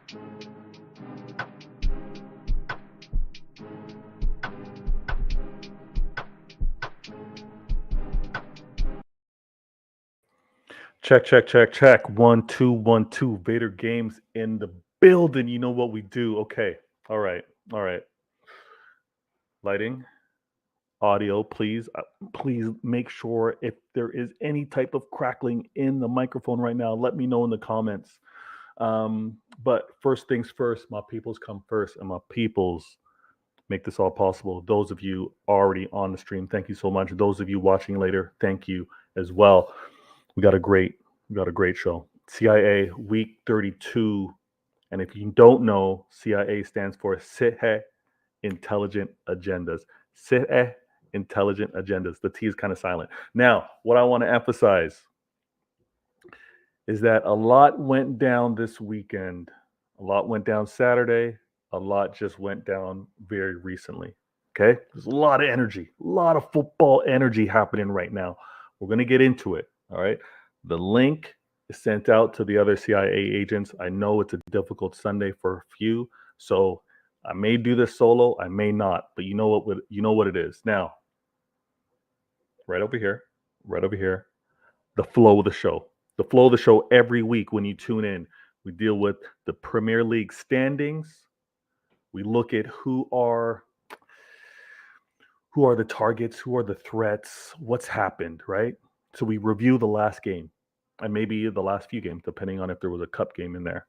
Check, check, check, check. 1, 2, 1, 2. Vader Games in the building. You know what we do. Okay. All right. All right. Lighting, audio, please. Please make sure if there is any type of crackling in the microphone right now, let me know in the comments. But first things first, my peoples come first, and my peoples make this all possible. Those of you already on the stream, thank you so much. Those of you watching later, thank you as well. We got a great show. CIA week 32. And if you don't know, CIA stands for CIE Intelligent Agendas. CIE Intelligent Agendas. The T is kind of silent. Now, what I want to emphasize is that a lot went down this weekend. A lot went down Saturday. A lot just went down very recently. Okay? There's a lot of energy, a lot of football energy happening right now. We're going to get into it. All right. The link is sent out to the other CIA agents. I know it's a difficult Sunday for a few, so I may do this solo, I may not, but you know what it is. Now, right over here, the flow of the show. The flow of the show every week when you tune in, we deal with the Premier League standings. We look at who are the targets, who are the threats, what's happened, right? So we review the last game and maybe the last few games, depending on if there was a cup game in there.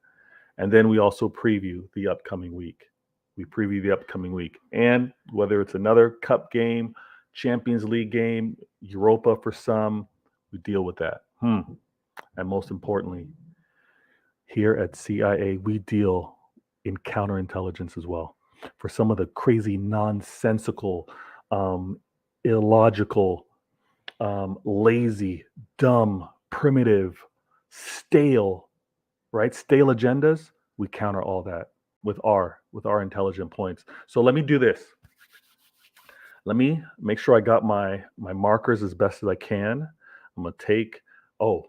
And then we also preview the upcoming week. And whether it's another cup game, Champions League game, Europa for some, we deal with that. And most importantly, here at CIA, we deal in counterintelligence as well. For some of the crazy, nonsensical, illogical, lazy, dumb, primitive, stale agendas, we counter all that with our intelligent points. So let me do this. Let me make sure I got my markers as best as I can. I'm gonna take, I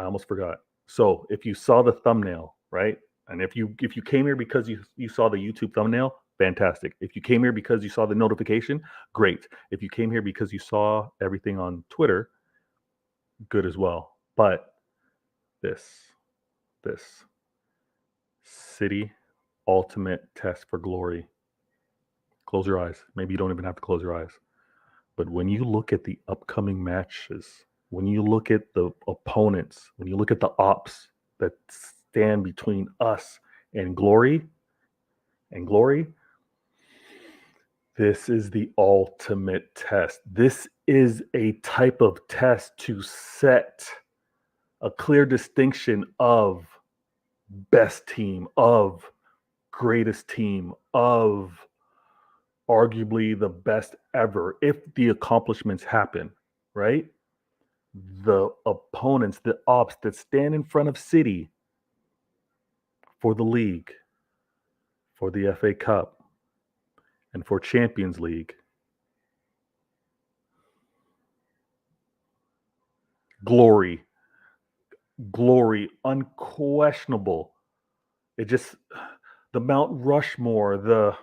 almost forgot. So if you saw the thumbnail, right? And if you came here because you saw the YouTube thumbnail, fantastic. If you came here because you saw the notification, great. If you came here because you saw everything on Twitter, good as well. But this City Ultimate Test for Glory. Close your eyes. Maybe you don't even have to close your eyes. But when you look at the upcoming matches, when you look at the opponents, when you look at the ops that stand between us and glory, this is the ultimate test. This is a type of test to set a clear distinction of best team, of greatest team, of arguably the best ever, if the accomplishments happen, right? The opponents, the ops that stand in front of City for the league, for the FA Cup, and for Champions League. Glory, unquestionable. It just, the Mount Rushmore, the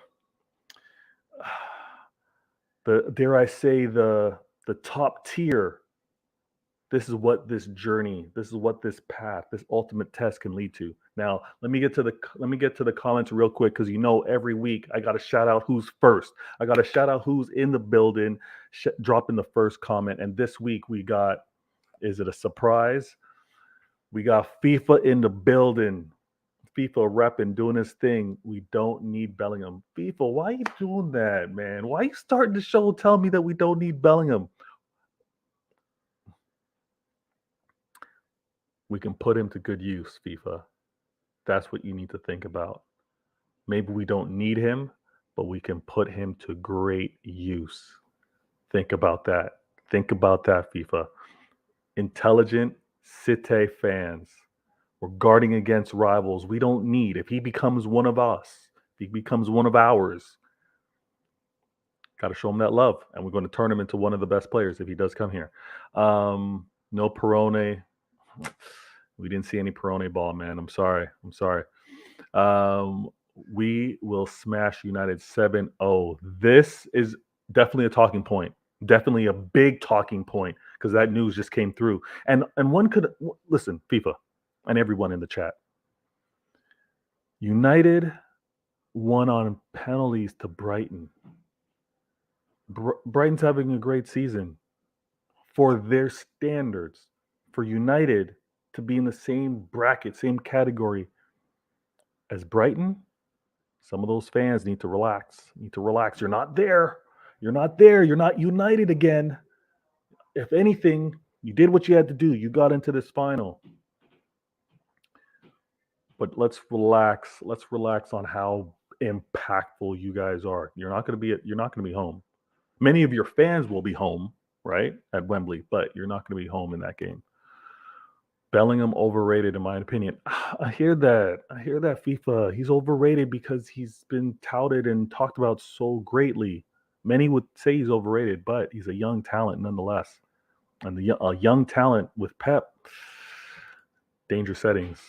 dare I say, the top tier. This is what this journey, this is what this path, this ultimate test can lead to. Now, let me get to the comments real quick, because every week I got to shout out who's first. I got to shout out who's in the building, dropping the first comment. And this week we got, is it a surprise? We got FIFA in the building. FIFA repping, doing his thing. We don't need Bellingham. FIFA, why are you doing that, man? Why are you starting the show telling me that we don't need Bellingham? We can put him to good use, FIFA. That's what you need to think about. Maybe we don't need him, but we can put him to great use. Think about that. Think about that, FIFA. Intelligent City fans. We're guarding against rivals. We don't need, if he becomes one of us, if he becomes one of ours, got to show him that love. And we're going to turn him into one of the best players if he does come here. No Perone. We didn't see any Perone ball, man. I'm sorry. We will smash United 7-0. This is definitely a talking point. Definitely a big talking point because that news just came through. And one could listen, FIFA, and everyone in the chat. United won on penalties to Brighton. Brighton's having a great season. For their standards, for United to be in the same bracket, same category as Brighton, some of those fans need to relax. You're not there. You're not there. You're not United again. If anything, you did what you had to do. You got into this final. But let's relax. Let's relax on how impactful you guys are. You're not going to be home. Many of your fans will be home, right, at Wembley, but you're not going to be home in that game. Bellingham overrated, in my opinion. I hear that, FIFA. He's overrated because he's been touted and talked about so greatly. Many would say he's overrated, but he's a young talent nonetheless. And a young talent with Pep, dangerous settings.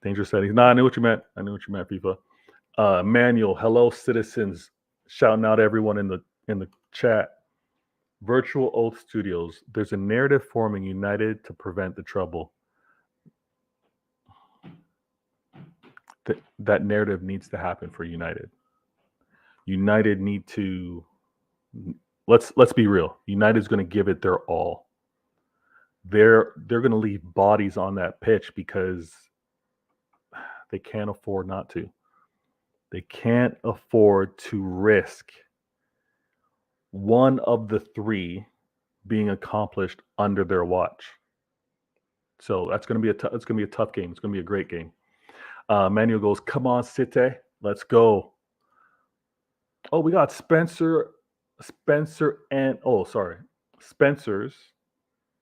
No, I knew what you meant. FIFA. Manuel, hello, citizens. Shouting out everyone in the chat. Virtual Oath Studios. There's a narrative forming United to prevent the trouble. That narrative needs to happen for United. United need to let's be real. United's going to give it their all. They're going to leave bodies on that pitch because they can't afford not to. They can't afford to risk one of the three being accomplished under their watch. So that's going to be a tough game. It's going to be a great game. Manuel goes, come on, City, let's go. Oh, we got Spencer's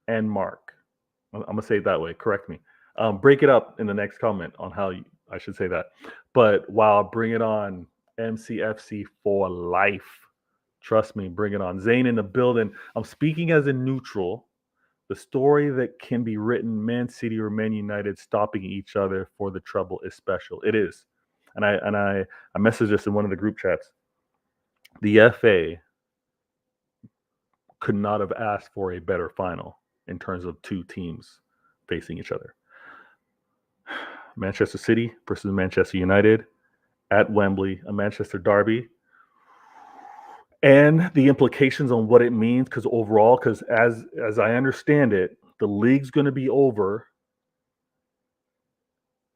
and Mark. I'm gonna say it that way. Correct me. Break it up in the next comment on how I should say that. But wow, bring it on, MCFC for life. Trust me, bring it on. Zane in the building. I'm speaking as a neutral. The story that can be written, Man City or Man United stopping each other for the trouble is special. It is. And I messaged this in one of the group chats. The FA could not have asked for a better final in terms of two teams facing each other. Manchester City versus Manchester United at Wembley, a Manchester derby. And the implications on what it means, because as I understand it, the league's going to be over,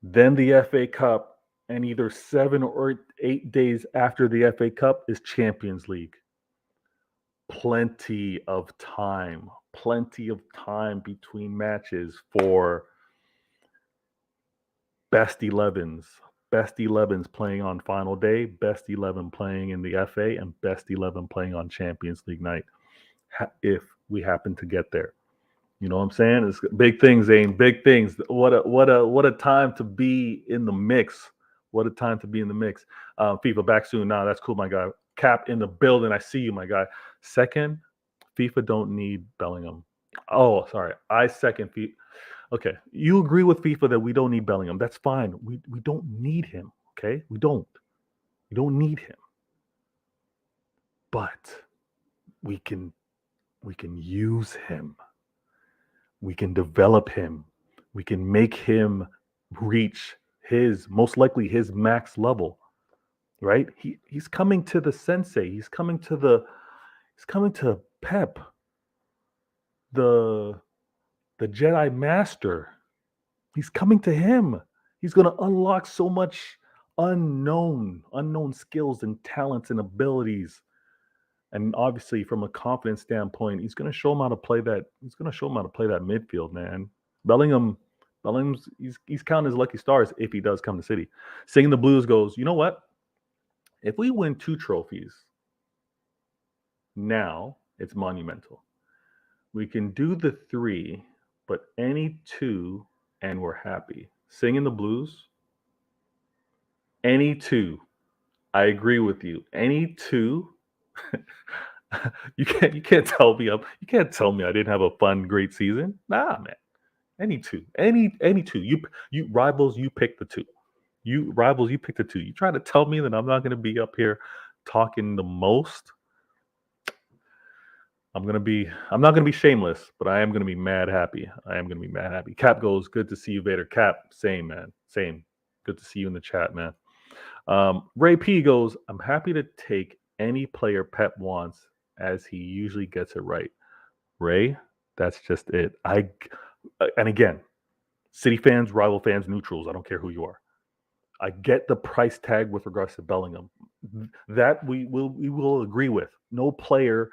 then the FA Cup, and either 7 or 8 days after the FA Cup is Champions League. Plenty of time between matches for best 11s playing on final day, best 11 playing in the FA, and best 11 playing on Champions League night, if we happen to get there. You know what I'm saying? It's big things, Zane. Big things. What a time to be in the mix. FIFA back soon. Nah, that's cool, my guy. Cap in the building. I see you, my guy. Second, FIFA don't need Bellingham. Oh, sorry. I second FIFA. Okay, you agree with FIFA that we don't need Bellingham. That's fine. We don't need him, okay? We don't need him. But we can use him. We can develop him. We can make him reach most likely his max level, right? He's coming to the sensei. He's coming to Pep, the Jedi Master. He's coming to him. He's going to unlock so much unknown skills and talents and abilities. And obviously, from a confidence standpoint, he's going to show him how to play that. He's going to show him how to play that midfield, man. Bellingham's he's counting his lucky stars if he does come to City. Singing the Blues goes, you know what? If we win 2 trophies, now it's monumental. We can do the 3, but any 2, and we're happy. Singing the Blues, any 2. I agree with you. Any 2. You can't tell me I didn't have a fun, great season. Nah, man. Any 2. You rivals, you pick the 2. You rivals, you picked a 2. You trying to tell me that I'm not going to be up here talking the most? I'm not going to be shameless, but I am going to be mad happy. I am going to be mad happy. Cap goes, good to see you, Vader. Cap, same, man. Same. Good to see you in the chat, man. Ray P goes, I'm happy to take any player Pep wants as he usually gets it right. Ray, that's just it. And again, City fans, rival fans, neutrals, I don't care who you are. I get the price tag with regards to Bellingham. That we will agree with. No player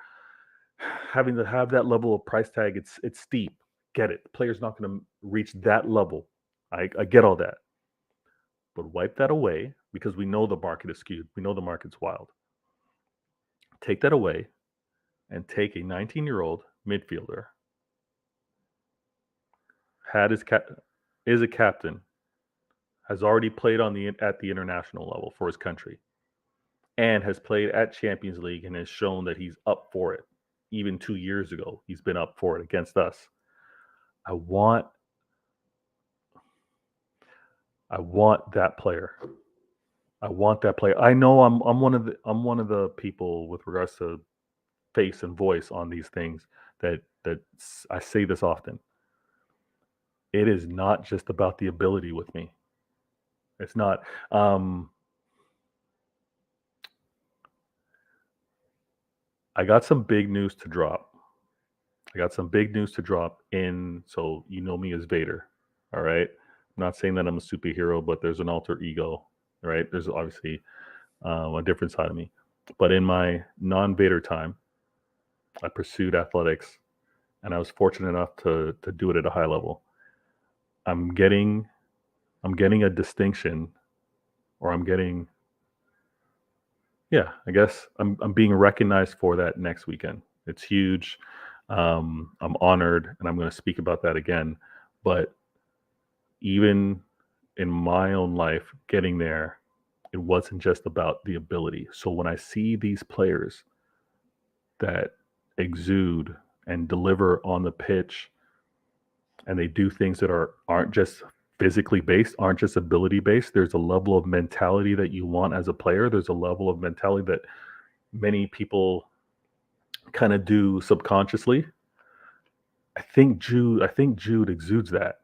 having to have that level of price tag, it's steep. Get it. The player's not going to reach that level. I get all that. But wipe that away because we know the market is skewed. We know the market's wild. Take that away and take a 19-year-old midfielder, is a captain, has already played at the international level for his country, and has played at Champions League and has shown that he's up for it. Even 2 years ago, he's been up for it against us. I want that player. I want that player. I know I'm one of the people with regards to face and voice on these things that I say this often. It is not just about the ability with me. It's not. I got some big news to drop. So you know me as Vader. All right. I'm not saying that I'm a superhero, but there's an alter ego. Right. There's obviously a different side of me. But in my non-Vader time, I pursued athletics, and I was fortunate enough to do it at a high level. I'm getting a distinction, or I guess I'm being recognized for that next weekend. It's huge. I'm honored, and I'm going to speak about that again. But even in my own life, getting there, it wasn't just about the ability. So when I see these players that exude and deliver on the pitch, and they do things that aren't just physically based, aren't just ability based, there's a level of mentality that you want as a player. There's a level of mentality that many people kind of do subconsciously. I think Jude exudes that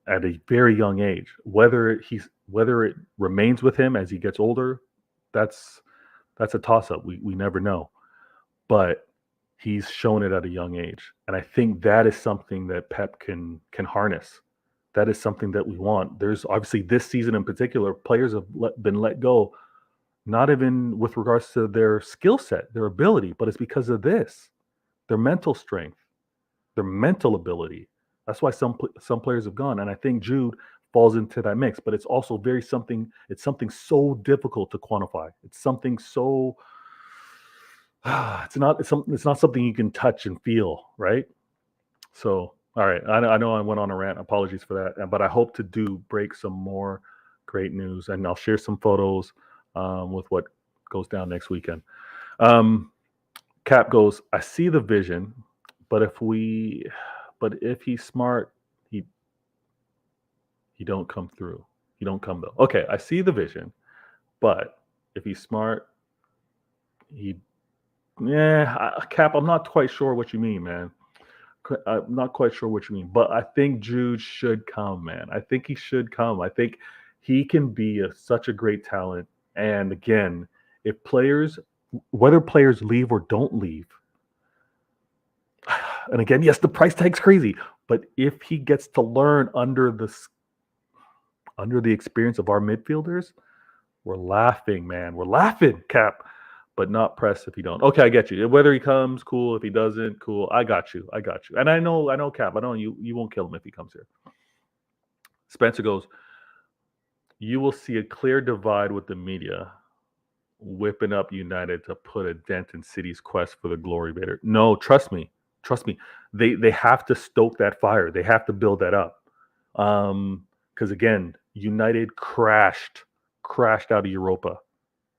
at a very young age. Whether it remains with him as he gets older, that's a toss up. We never know. But he's shown it at a young age, and I think that is something that Pep can harness. That is something that we want. There's obviously this season in particular, players have been let go, not even with regards to their skill set, their ability, but it's because of this, their mental strength, their mental ability. That's why some players have gone, and I think Jude falls into that mix. But it's also it's something so difficult to quantify. It's something so it's not something you can touch and feel, right? So, all right, I know I went on a rant. Apologies for that, but I hope to break some more great news, and I'll share some photos with what goes down next weekend. Cap goes, I see the vision, but if he's smart, he don't come through. He don't come though. Okay, I see the vision, but if he's smart, Cap, I'm not quite sure what you mean, man. I'm not quite sure what you mean, but I think Jude should come, man. I think he should come. I think he can be such a great talent. And again, whether players leave or don't leave, and again, yes, the price tag's crazy, but if he gets to learn under the experience of our midfielders, we're laughing, man. We're laughing, Cap. But not press if he don't. Okay, I get you. Whether he comes, cool. If he doesn't, cool. I got you. And I know, Cap. I know you won't kill him if he comes here. Spencer goes, you will see a clear divide with the media whipping up United to put a dent in City's quest for the glory better. No, trust me. They have to stoke that fire. They have to build that up. Because again, United crashed out of Europa.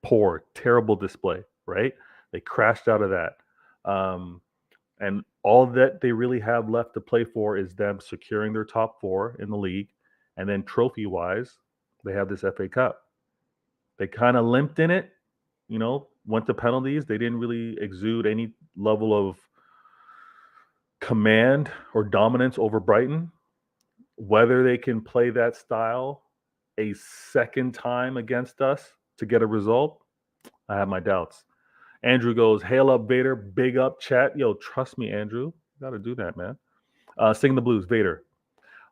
Poor, terrible display, right? They crashed out of that. And all that they really have left to play for is them securing their top 4 in the league. And then trophy-wise, they have this FA Cup. They kind of limped in it, went to penalties. They didn't really exude any level of command or dominance over Brighton. Whether they can play that style a second time against us to get a result, I have my doubts. Andrew goes, hail up Vader, big up chat. Yo, trust me, Andrew. Got to do that, man. Singing the blues, Vader.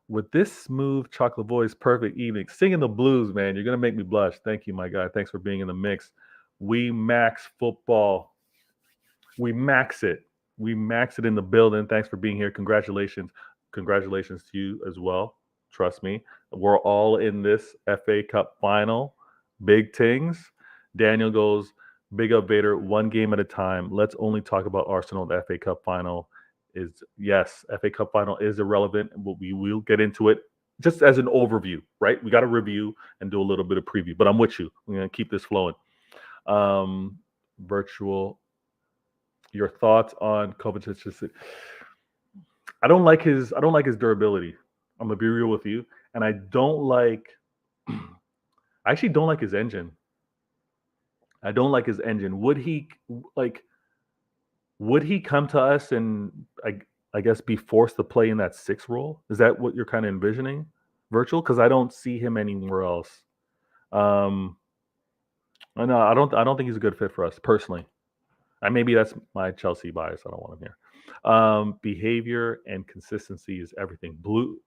With this smooth chocolate voice, perfect evening. Singing the blues, man. You're going to make me blush. Thank you, my guy. Thanks for being in the mix. We max football. We max it. We max it in the building. Thanks for being here. Congratulations. Congratulations to you as well. Trust me. We're all in this FA Cup final. Big things. Daniel goes, big up Vader, one game at a time. Let's only talk about Arsenal. The FA Cup final is, yes, FA Cup final is irrelevant. We will get into it just as an overview, right? We got to review and do a little bit of preview, but I'm with you. We're going to keep this flowing. Virtual, your thoughts on Kovacic? I don't like his durability. I'm gonna be real with you, and I actually don't like his engine. I don't like his engine. Would he come to us and I guess be forced to play in that 6 role? Is that what you're kind of envisioning, Virtual? Because I don't see him anywhere else. No, I don't think he's a good fit for us personally. And maybe that's my Chelsea bias. I don't want him here. Behavior and consistency is everything.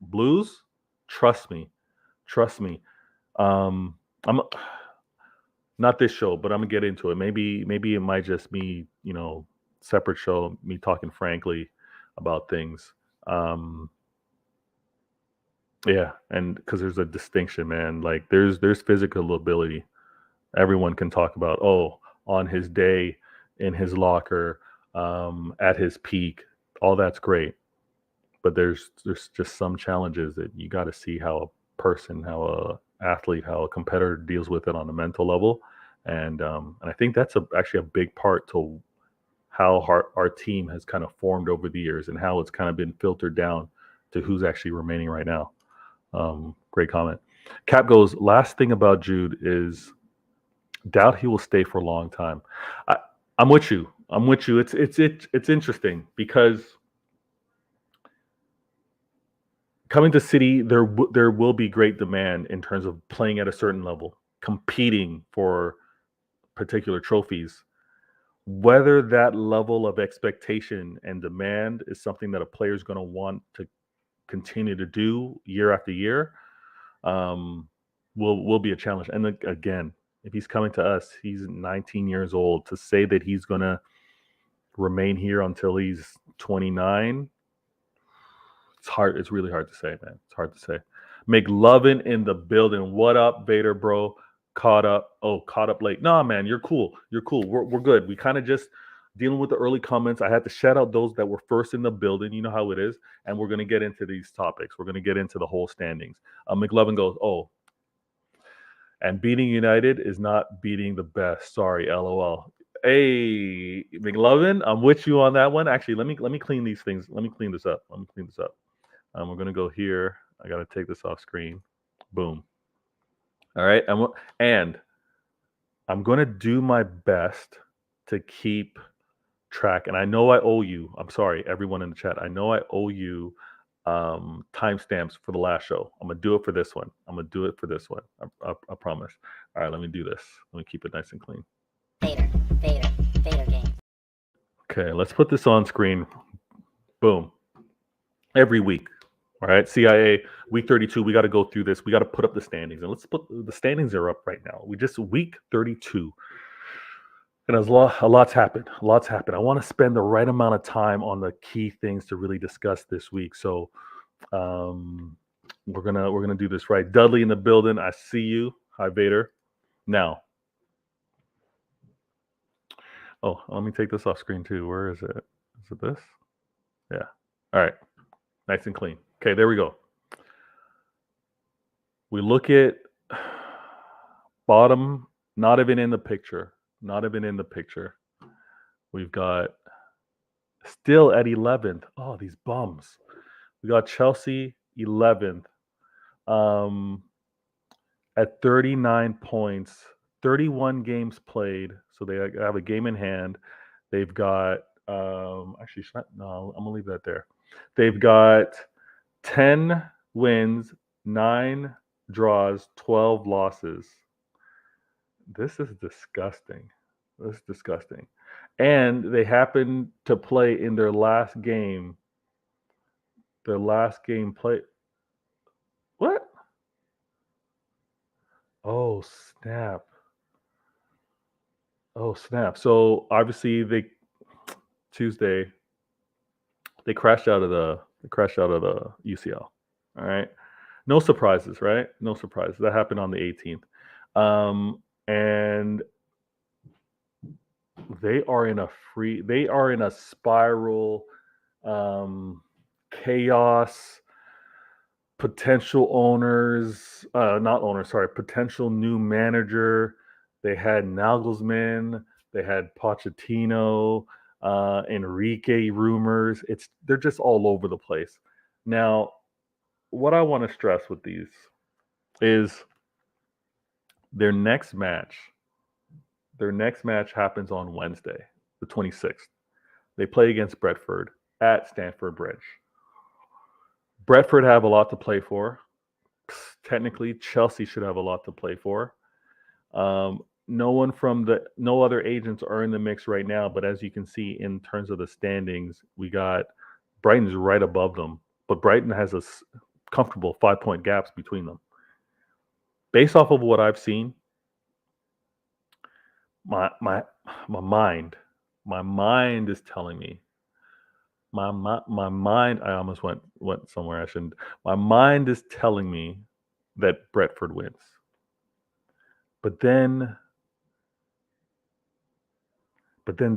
Blues, trust me. I'm not this show, but I'm gonna get into it. Maybe it might just be, separate show, me talking frankly about things. Yeah, and because there's a distinction, man. Like there's physical ability. Everyone can talk about, on his day, in his locker, at his peak, all that's great. But there's just some challenges that you got to see how a person, how a athlete, how a competitor deals with it on a mental level. And I think that's actually a big part to how our team has kind of formed over the years and how it's kind of been filtered down to who's actually remaining right now. Great comment. Cap goes, last thing about Jude is doubt he will stay for a long time. I'm with you. It's interesting because coming to City, there will be great demand in terms of playing at a certain level, competing for particular trophies. Whether that level of expectation and demand is something that a player is going to want to continue to do year after year, will be a challenge. And again, if he's coming to us, he's 19 years old. To say that he's going to remain here until he's 29, it's hard. It's really hard to say, man. It's hard to say. McLovin in the building. What up, Vader, bro? Caught up late. Nah, man, you're cool. We're good. We kind of just dealing with the early comments. I had to shout out those that were first in the building. You know how it is. And we're going to get into these topics. We're going to get into the whole standings. McLovin goes, and beating United is not beating the best. Sorry, LOL. Hey, McLovin, I'm with you on that one. Actually, let me clean these things. Let me clean this up. We're going to go here. I got to take this off screen. Boom. All right. And I'm going to do my best to keep track. And I know I owe you, I'm sorry, everyone in the chat. I know I owe you timestamps for the last show. I'm going to do it for this one. I promise. All right, let me do this. Let me keep it nice and clean. Vader game. Okay, let's put this on screen. Boom. Every week. All right, CIA, week 32, we got to go through this. We got to put up the standings. And let's put the standings are up right now. We just week 32. And a lot's happened. I want to spend the right amount of time on the key things to really discuss this week. So we're gonna do this right. Dudley in the building. I see you. Hi, Vader. Now. Oh, let me take this off screen too. Where is it? Is it this? Yeah. All right. Nice and clean. Okay, there we go. We look at bottom, not even in the picture. We've got still at 11th. Oh, these bums. We got Chelsea 11th. at 39 points, 31 games played. So they have a game in hand. They've got actually no, I'm gonna leave that there. They've got 10 wins, 9 draws, 12 losses. This is disgusting. This is disgusting. And they happen to play in their last game. Their last game play. What? Oh, snap. Oh, snap. So obviously Tuesday they crashed out of the UCL. All right. No surprises, right? No surprises. That happened on the 18th. And they are in a spiral, chaos, potential owners, not owners, sorry, potential new manager. They had Nagelsmann, they had Pochettino, Enrique rumors. They're just all over the place. Now, what I want to stress with these is their next match. Their next match happens on Wednesday, the 26th. They play against Brentford at Stamford Bridge. Brentford have a lot to play for. Technically, Chelsea should have a lot to play for. No other agents are in the mix right now, but as you can see in terms of the standings, we got Brighton's right above them, but Brighton has a comfortable 5-point gaps between them. Based off of what I've seen, my mind is telling me. My mind. I almost went somewhere I shouldn't. My mind is telling me that Brentford wins, but then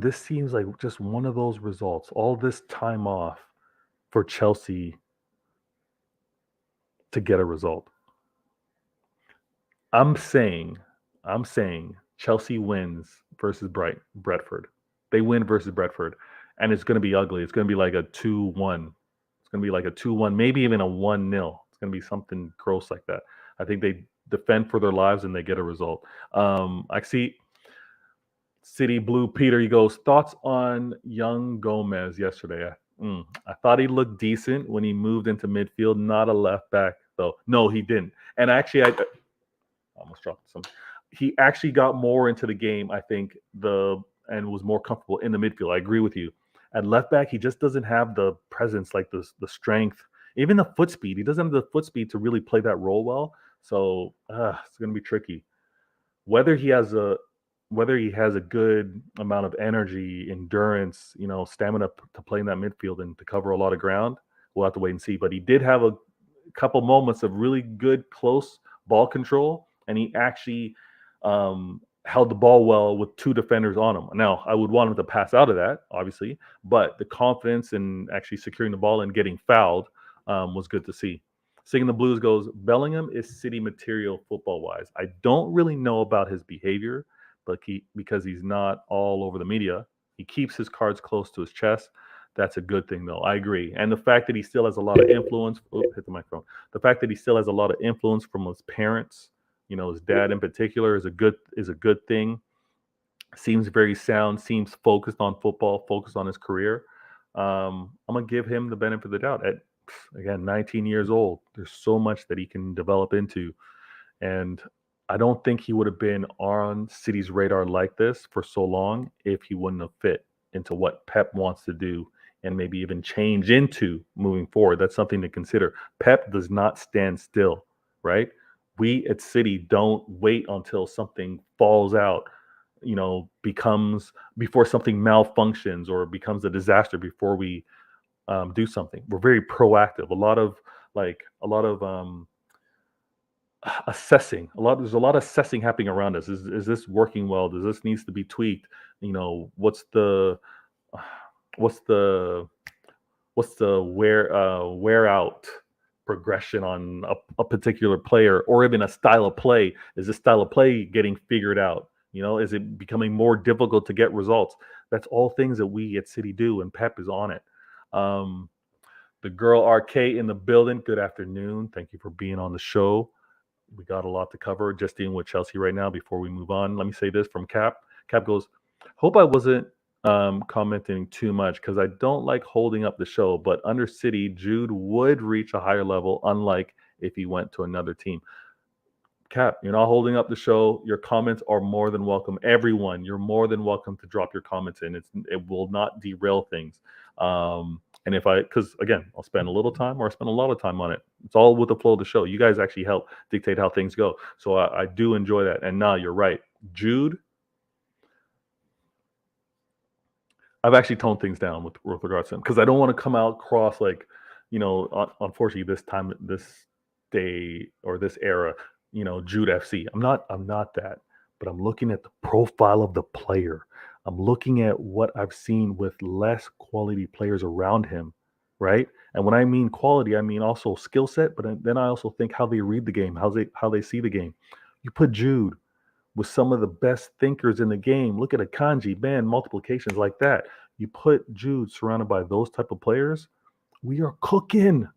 this seems like just one of those results. All this time off for Chelsea to get a result. I'm saying Chelsea wins versus Brentford. They win versus Brentford, and it's going to be ugly. It's going to be like a 2-1. It's going to be like a 2-1, maybe even a 1-0. It's going to be something gross like that. I think they defend for their lives and they get a result. I see City Blue Peter. He goes, thoughts on young Gomez yesterday. I thought he looked decent when he moved into midfield. Not a left back though. No, he didn't. And actually, I almost dropped some. He actually got more into the game, I think, and was more comfortable in the midfield. I agree with you. At left back, he just doesn't have the presence, like the strength, even the foot speed. He doesn't have the foot speed to really play that role well. So it's going to be tricky. Whether he has a good amount of energy, endurance, stamina to play in that midfield and to cover a lot of ground, we'll have to wait and see. But he did have a couple moments of really good close ball control, and he actually held the ball well with 2 defenders on him. Now, I would want him to pass out of that, obviously, but the confidence in actually securing the ball and getting fouled was good to see. Singing the Blues goes, Bellingham is City material football-wise. I don't really know about his behavior, but because he's not all over the media, he keeps his cards close to his chest. That's a good thing, though. I agree. And the fact that he still has a lot of influence, hit the microphone. The fact that he still has a lot of influence from his parents, his dad in particular, is a good thing. Seems very sound, seems focused on football, focused on his career. I'm going to give him the benefit of the doubt. At, again, 19 years old, there's so much that he can develop into. And I don't think he would have been on City's radar like this for so long if he wouldn't have fit into what Pep wants to do and maybe even change into moving forward. That's something to consider. Pep does not stand still, right? We at City don't wait until something falls out, before something malfunctions or becomes a disaster before we do something. We're very proactive. A lot of assessing. There's a lot of assessing happening around us. Is this working well? Does this needs to be tweaked? What's the wear out progression on a particular player, or even a style of play? Is this style of play getting figured out? Is it becoming more difficult to get results? That's all things that we at City do, and Pep is on it. The girl RK in the building. Good afternoon. Thank you for being on the show. we got a lot to cover. Just dealing with Chelsea right now. Before we move on, let me say this from Cap. Cap goes, hope I wasn't commenting too much because I don't like holding up the show. But under City, Jude would reach a higher level, unlike if he went to another team. Cap, you're not holding up the show. Your comments are more than welcome. Everyone, you're more than welcome to drop your comments in. It will not derail things. And because again, I'll spend a little time or I spend a lot of time on it. It's all with the flow of the show. You guys actually help dictate how things go. So I do enjoy that. And now you're right. Jude, I've actually toned things down with regards to him because I don't want to come out cross like, unfortunately this day or this era, Jude FC. I'm not that, but I'm looking at the profile of the player. I'm looking at what I've seen with less quality players around him, right? And when I mean quality, I mean also skill set, but then I also think how they read the game, how they see the game. You put Jude with some of the best thinkers in the game. Look at Akanji, man, multiplications like that. You put Jude surrounded by those type of players, we are cooking.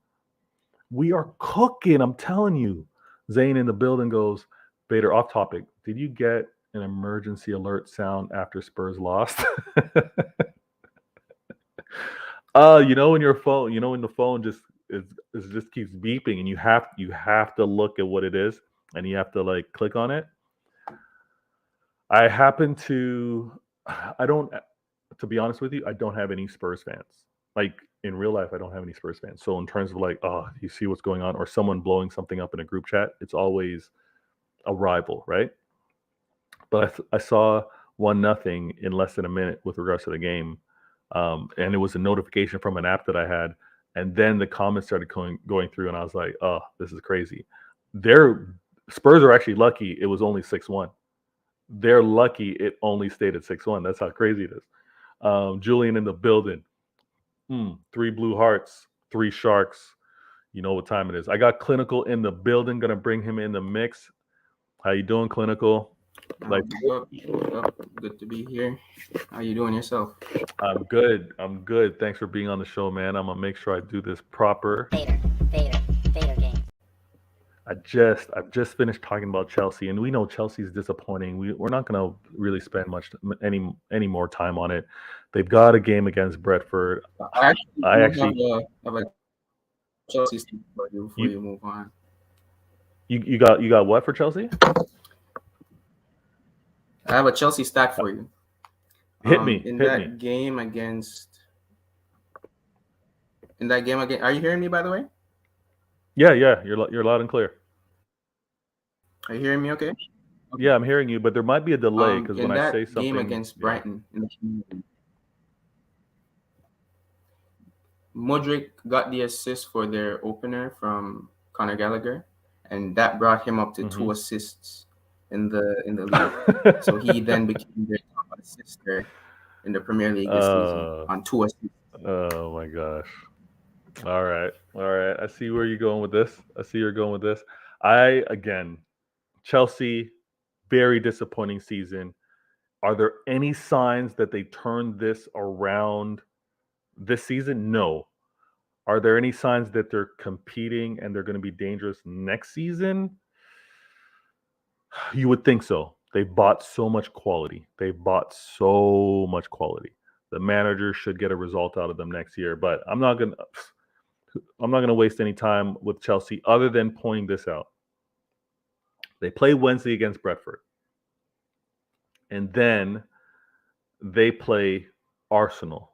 We are cooking, I'm telling you. Zane in the building goes, Bader, off topic. Did you get an emergency alert sound after Spurs lost? When your phone, when the phone just keeps beeping and you have to look at what it is and you have to like click on it. To be honest with you, I don't have any Spurs fans. Like in real life, I don't have any Spurs fans. So in terms of like, you see what's going on or someone blowing something up in a group chat, it's always a rival, right? But I saw 1-0 in less than a minute with regards to the game. And it was a notification from an app that I had. And then the comments started going through and I was like, oh, this is crazy. Spurs are actually lucky it was only 6-1. They're lucky it only stayed at 6-1. That's how crazy it is. Julian in the building. 3 blue hearts, 3 sharks. You know what time it is. I got Klilnical in the building. Gonna bring him in the mix. How you doing, Klilnical? Good to be here. How you doing yourself? I'm good. Thanks for being on the show, man. I'm gonna make sure I do this proper. Vader game. I've just finished talking about Chelsea, and we know Chelsea's disappointing. We're not going to really spend any more time on it. They've got a game against Brentford. I actually have a Chelsea stack for you before you move on. You got what for Chelsea? I have a Chelsea stack for you. Hit me. In that game against. Are you hearing me, by the way? Yeah, you're loud and clear. Are you hearing me okay? Yeah, I'm hearing you, but there might be a delay because when I say something. Game against Brighton in the community, Modric got the assist for their opener from Conor Gallagher, and that brought him up to 2 assists in the league. So he then became their top assister in the Premier League this season on 2 assists. Oh my gosh. All right. I see where you're going with this. Chelsea, very disappointing season. Are there any signs that they turned this around this season? No. Are there any signs that they're competing and they're going to be dangerous next season? You would think so. They've bought so much quality. The manager should get a result out of them next year, but I'm not going to waste any time with Chelsea other than pointing this out. They play Wednesday against Brentford. And then they play Arsenal.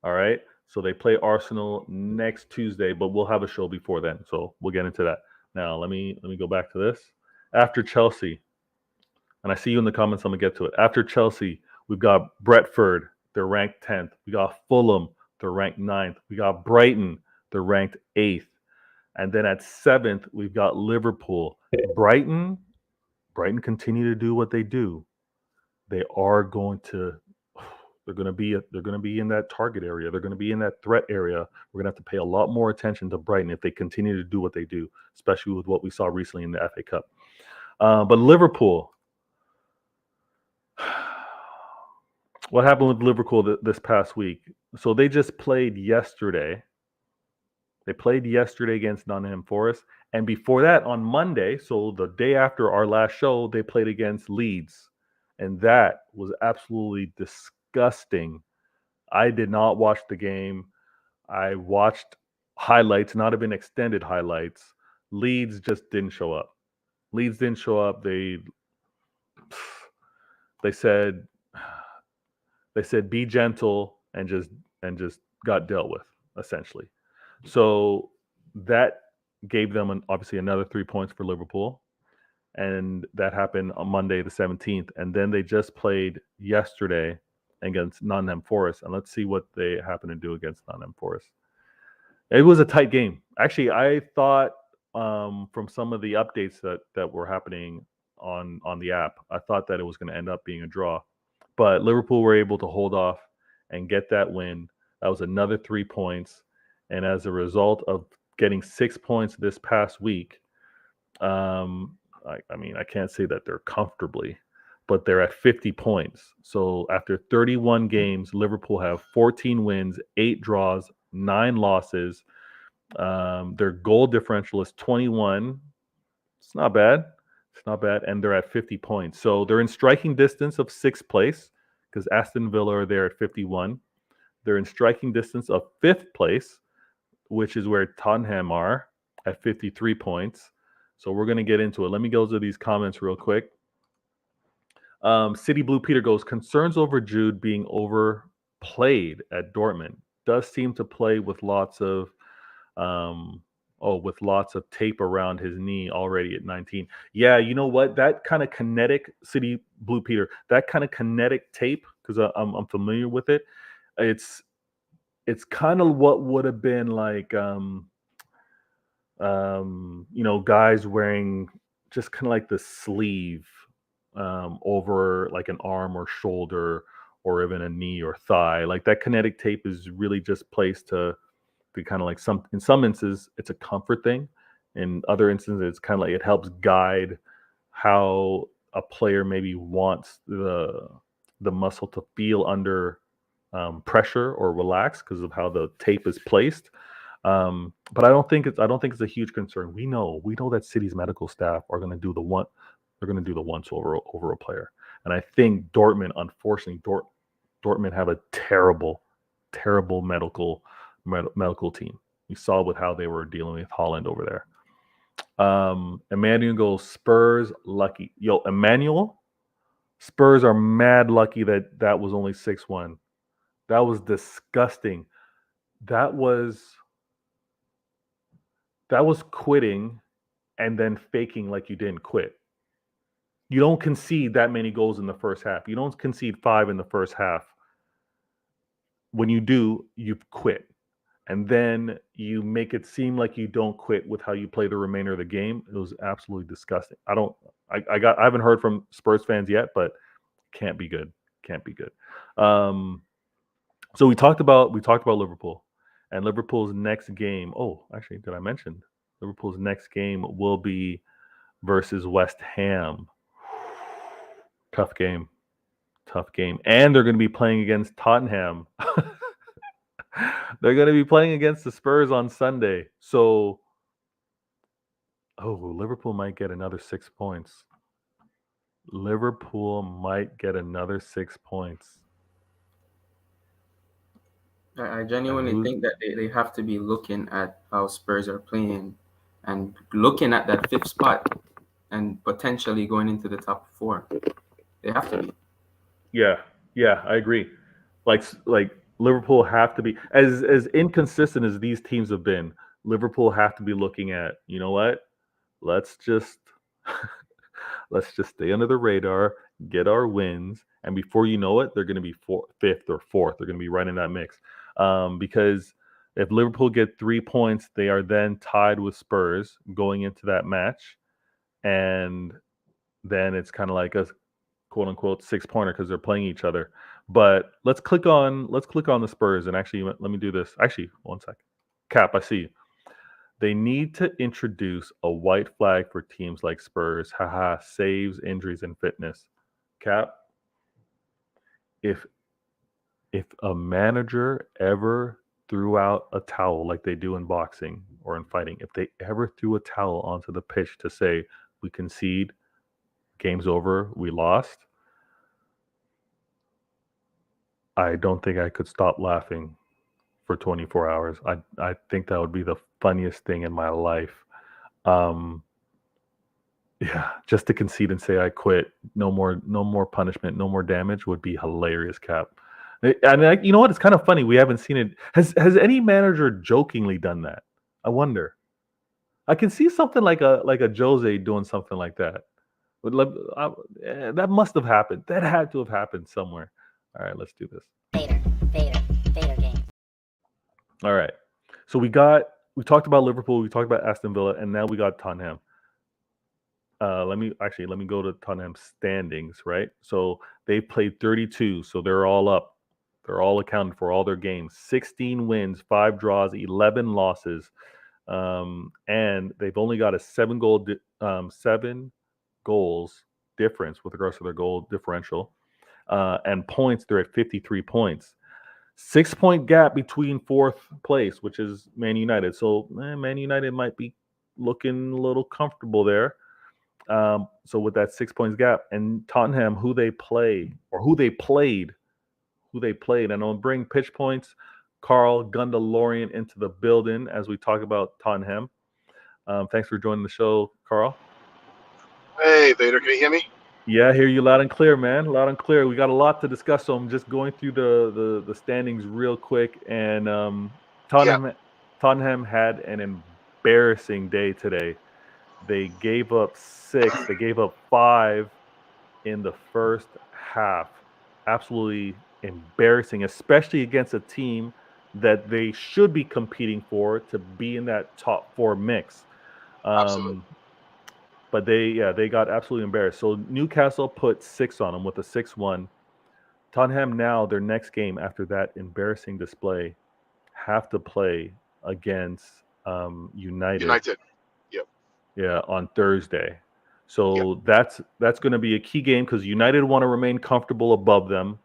All right? So they play Arsenal next Tuesday, but we'll have a show before then. So we'll get into that. Now, let me go back to this. After Chelsea, and I see you in the comments, I'm going to get to it. After Chelsea, we've got Brentford. They're ranked 10th. We got Fulham. They're ranked 9th. We got Brighton. They're ranked 8th. And then at 7th, we've got Liverpool. Brighton continue to do what they do. They're going to be in that target area. They're going to be in that threat area. We're going to have to pay a lot more attention to Brighton if they continue to do what they do, especially with what we saw recently in the FA Cup. But Liverpool, what happened with Liverpool this past week? So they just played yesterday. They played yesterday against Nottingham Forest. And before that, on Monday, so the day after our last show, they played against Leeds. And that was absolutely disgusting. I did not watch the game. I watched highlights, not even extended highlights. Leeds just didn't show up. Leeds didn't show up. They said be gentle and just got dealt with, essentially. So that gave them obviously another 3 points for Liverpool, and that happened on Monday the 17th. And then they just played yesterday against Nottingham Forest, and let's see what they happen to do against Nottingham Forest. It was a tight game. Actually, I thought from some of the updates that were happening on the app, I thought that it was going to end up being a draw. But Liverpool were able to hold off and get that win. That was another 3 points. And as a result of getting 6 points this past week, I mean, I can't say that they're comfortably, but they're at 50 points. So after 31 games, Liverpool have 14 wins, 8 draws, 9 losses. Their goal differential is 21. It's not bad. It's not bad. And they're at 50 points. So they're in striking distance of 6th place because Aston Villa are there at 51. They're in striking distance of 5th place, which is where Tottenham are at 53 points. So we're going to get into it. Let me go to these comments real quick. City Blue Peter goes, concerns over Jude being overplayed at Dortmund. Does seem to play with lots of tape around his knee already at 19. Yeah, you know what? That kind of kinetic, City Blue Peter, that kind of kinetic tape, because I'm familiar with it. It's kind of what would have been like, guys wearing just kind of like the sleeve over like an arm or shoulder or even a knee or thigh. Like that kinetic tape is really just placed to be kind of like in some instances, it's a comfort thing. In other instances, it's kind of like it helps guide how a player maybe wants the muscle to feel under pressure or relax because of how the tape is placed. But I don't think it's a huge concern. We know that City's medical staff are going to do the one. They're going to do the once over a player. And I think Dortmund, unfortunately, Dortmund have a terrible medical team. We saw with how they were dealing with Holland over there. Emmanuel goes, Spurs lucky. Yo, Emmanuel, Spurs are mad lucky that was only 6-1. That was disgusting. That was quitting and then faking like you didn't quit. You don't concede that many goals in the first half. You don't concede 5 in the first half. When you do, you've quit. And then you make it seem like you don't quit with how you play the remainder of the game. It was absolutely disgusting. I haven't heard from Spurs fans yet, but can't be good. Can't be good. So we talked about Liverpool and Liverpool's next game. Oh, actually, did I mention Liverpool's next game will be versus West Ham. Tough game. And they're going to be playing against Tottenham. They're going to be playing against the Spurs on Sunday. So, Liverpool might get another 6 points. I genuinely think that they have to be looking at how Spurs are playing and looking at that 5th spot and potentially going into the top 4. They have to be. Yeah, I agree. Like Liverpool have to be as inconsistent as these teams have been. Liverpool have to be looking at, you know what? Let's just stay under the radar, get our wins, and before you know it, they're going to be 5th or 4th. They're going to be right in that mix. Because if Liverpool get 3 points, they are then tied with Spurs going into that match, and then it's kind of like a quote unquote 6-pointer because they're playing each other. But let's click on the Spurs and actually let me do this. Actually, 1 second. Cap, I see you. They need to introduce a white flag for teams like Spurs. Haha, saves, injuries, and fitness. Cap, if a manager ever threw out a towel like they do in boxing or in fighting, if they ever threw a towel onto the pitch to say, we concede, game's over, we lost, I don't think I could stop laughing for 24 hours. I think that would be the funniest thing in my life. Yeah, just to concede and say I quit, no more punishment, no more damage would be hilarious, Cap. And you know what? It's kind of funny. We haven't seen it. Has any manager jokingly done that? I wonder. I can see something like a Jose doing something like that. That must have happened. That had to have happened somewhere. All right, let's do this. Vader games. All right. So we talked about Liverpool, we talked about Aston Villa, and now we got Tottenham. Let me go to Tottenham standings, right? So they played 32, so they're all up. They're all accounted for all their games. 16 wins, 5 draws, 11 losses. And they've only got a 7 goals difference with regards to their goal differential. And points, they're at 53 points. 6-point gap between 4th place, which is Man United. So Man United might be looking a little comfortable there. So with that 6 points gap, and Tottenham, who they played, and I'll bring pitch points, Carl Gundalorian, into the building as we talk about Tottenham. Thanks for joining the show, Carl. Hey, Vader, can you hear me? Yeah, I hear you loud and clear, man. Loud and clear. We got a lot to discuss, so I'm just going through the standings real quick. And Tottenham had an embarrassing day today. They gave up 6. They gave up 5 in the first half. Absolutely embarrassing, especially against a team that they should be competing for to be in that top 4 mix. Absolutely. But they got absolutely embarrassed. So Newcastle put 6 on them with a 6-1. Tottenham now, their next game after that embarrassing display, have to play against United. Yeah, on Thursday. So that's going to be a key game because United want to remain comfortable above them.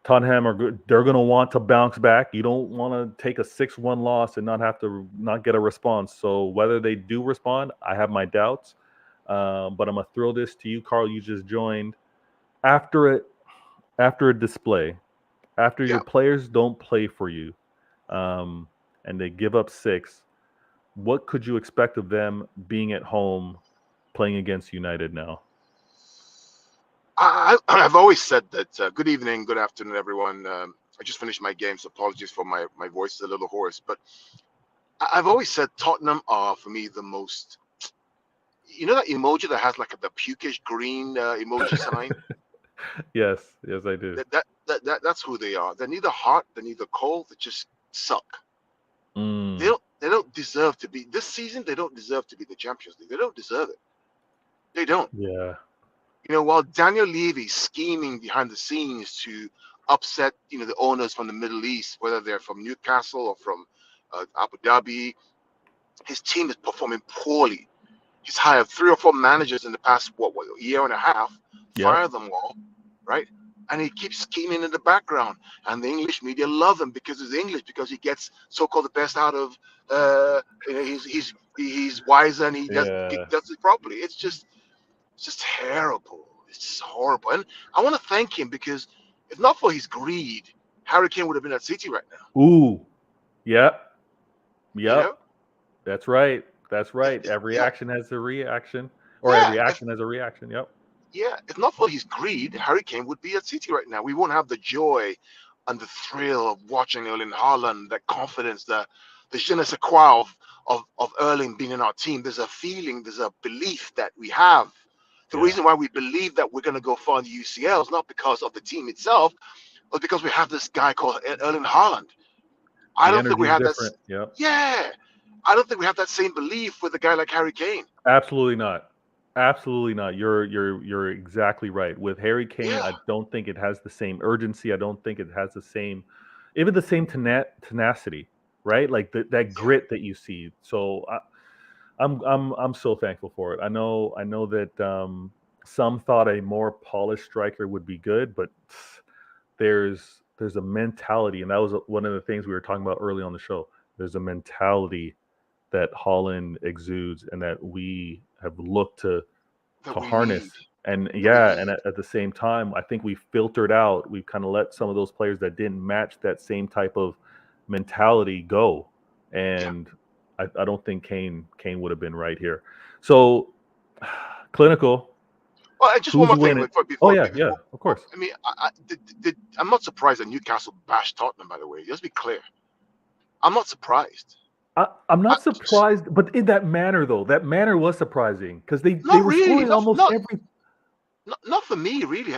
Tottenham they're going to want to bounce back. You don't want to take a 6-1 loss and not get a response. So whether they do respond, I have my doubts. But I'm going to throw this to you, Carl. You just joined. After a display, after your players don't play for you, and they give up 6, what could you expect of them being at home playing against United now? I've always said that. Good evening, good afternoon, everyone. I just finished my game, so apologies for my voice is a little hoarse. But I've always said Tottenham are, for me, the most. You know that emoji that has like the pukish green emoji sign? Yes, I do. That's who they are. They're neither hot, they're neither cold. They just suck. They don't deserve to be this season. They don't deserve to be the Champions League. They don't deserve it. They don't. Yeah. You know, while Daniel Levy's scheming behind the scenes to upset, the owners from the Middle East, whether they're from Newcastle or from Abu Dhabi, his team is performing poorly. He's hired 3 or 4 managers in the past year and a half, fired them all, right? And he keeps scheming in the background. And the English media love him because he's English, because he gets so-called the best out of. He's wiser and he does it properly. It's just terrible. It's just horrible. And I want to thank him because if not for his greed, Harry Kane would have been at City right now. Ooh, yep. That's right. Every action has a reaction, or every action has a reaction. Yep. Yeah, if not for his greed, Harry Kane would be at City right now. We won't have the joy and the thrill of watching Erling Haaland, that confidence, the je ne sais quoi of Erling being in our team. There's a feeling, there's a belief that we have. The reason why we believe that we're going to go far in the UCL is not because of the team itself, but because we have this guy called Erling Haaland. I don't think we have that. Yeah, I don't think we have that same belief with a guy like Harry Kane. Absolutely not. You're exactly right. With Harry Kane, I don't think it has the same urgency. I don't think it has the same tenacity, right? Like that grit that you see. So I'm so thankful for it. I know that some thought a more polished striker would be good, but there's there's a mentality, and that was one of the things we were talking about early on the show. There's a mentality that Holland exudes, and that we have looked to harness. Need. And That we and need. at the same time, I think we filtered out. We've kind of let some of those players that didn't match that same type of mentality go, and I don't think Kane would have been right here. So, Clinical, Well, and just who's one more thing winning? before, Yeah, of course. I mean, I'm not surprised that Newcastle bashed Tottenham. By the way, let's be clear. I'm not surprised. I'm not surprised, but in that manner though, that manner was surprising because they Not were really. scoring almost every. Not for me, really,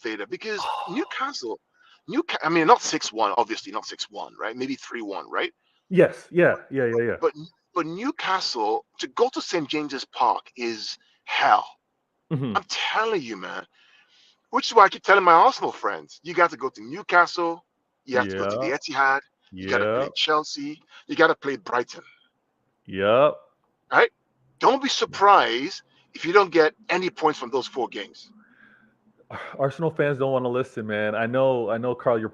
Vader, because Newcastle, I mean, not 6-1, obviously not 6-1, right? Maybe 3-1, right? Yes, yeah. But Newcastle to go to St. James's Park is hell. Mhm. I'm telling you, man. Which is why I keep telling my Arsenal friends, you got to go to Newcastle, you have to go to the Etihad, you got to play Chelsea, you got to play Brighton. Yep. Right? Don't be surprised if you don't get any points from those 4 games. Arsenal fans don't want to listen, man. I know, Carl.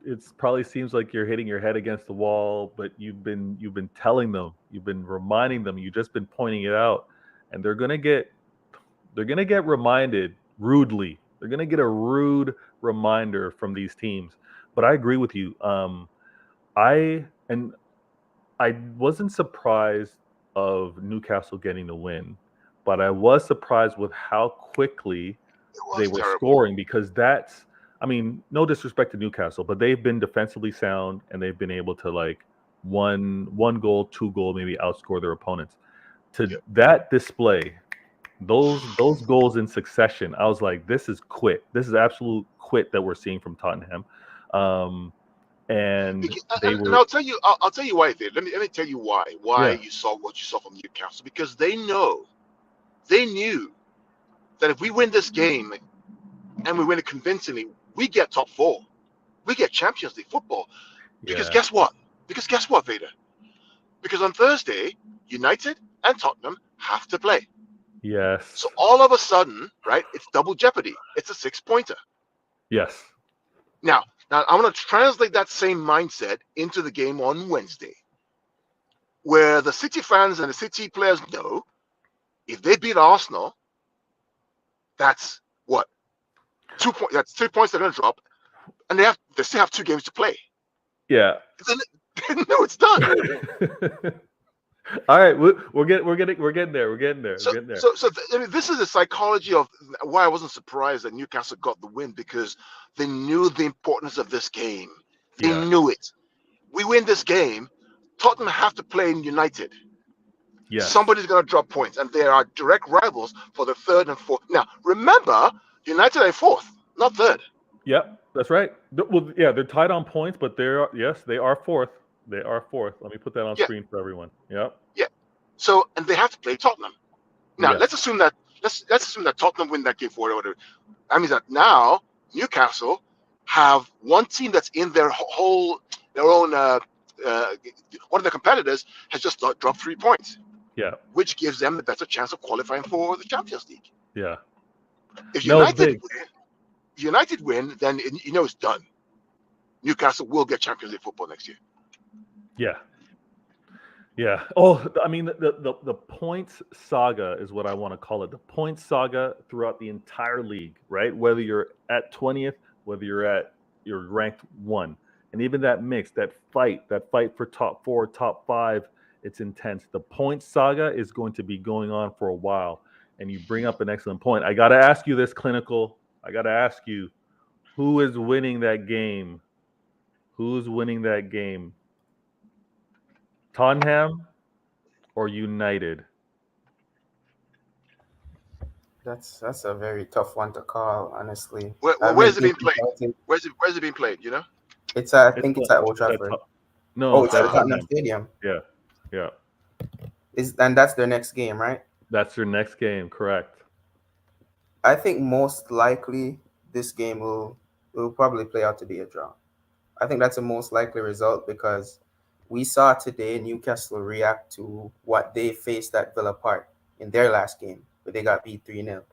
It's probably seems like you're hitting your head against the wall, but you've been telling them, you've been reminding them, you've just been pointing it out, and they're gonna get reminded rudely. They're gonna get a rude reminder from these teams. But I agree with you. I wasn't surprised of Newcastle getting the win, but I was surprised with how quickly they were terrible. scoring, because that's, I mean, no disrespect to Newcastle, but they've been defensively sound and they've been able to, like, one goal, 2 goal, maybe outscore their opponents. That display, those goals in succession, I was like, this is quit. This is absolute quit that we're seeing from Tottenham. And I'll tell you why. Let me tell you why you saw what you saw from Newcastle, because they knew that if we win this game and we win it convincingly, we get top 4, we get Champions League football. Because guess what, Vader? Because on Thursday, United and Tottenham have to play. Yes. So all of a sudden, right, it's double jeopardy. It's a 6-pointer. Yes. Now I'm going to translate that same mindset into the game on Wednesday, where the City fans and the City players know if they beat Arsenal, that's what? 2 points. That's 3 points they're going to drop, and they still have 2 games to play. Yeah. No, it's done. All right, we're getting there. So I mean, this is the psychology of why I wasn't surprised that Newcastle got the win, because they knew the importance of this game. They knew it. We win this game, Tottenham have to play in United. Yes. Somebody's going to drop points, and they are direct rivals for the 3rd and 4th. Now, remember, United are 4th, not 3rd. Yep, that's right. Well, yeah, they're tied on points, but they are 4th. They are 4th. Let me put that on screen for everyone. Yep. Yeah. So, and they have to play Tottenham. Now, let's assume that Tottenham win that game for whatever. That means that now Newcastle have one team that's in their own. One of the competitors has just dropped 3 points. Yeah. Which gives them the better chance of qualifying for the Champions League. Yeah. If United win, then it's done. Newcastle will get Champions League football next year. Yeah. Yeah. Oh, I mean, the points saga is what I want to call it. The points saga throughout the entire league, right? Whether you're at 20th, whether you're ranked 1, and even that mix, that fight for top 4, top 5, it's intense. The points saga is going to be going on for a while, and you bring up an excellent point. I got to ask you this, Clinical. I got to ask you, who is winning that game? Who's winning that game? Tottenham or United? That's a very tough one to call, honestly. Where's it being played? Where's it being played? You know, I think it's at Old Trafford. No, it's at Tottenham Stadium. Yeah. And that's their next game, right? That's their next game, correct? I think most likely this game will probably play out to be a draw. I think that's the most likely result, because we saw today Newcastle react to what they faced at Villa Park in their last game, where they got beat 3-0.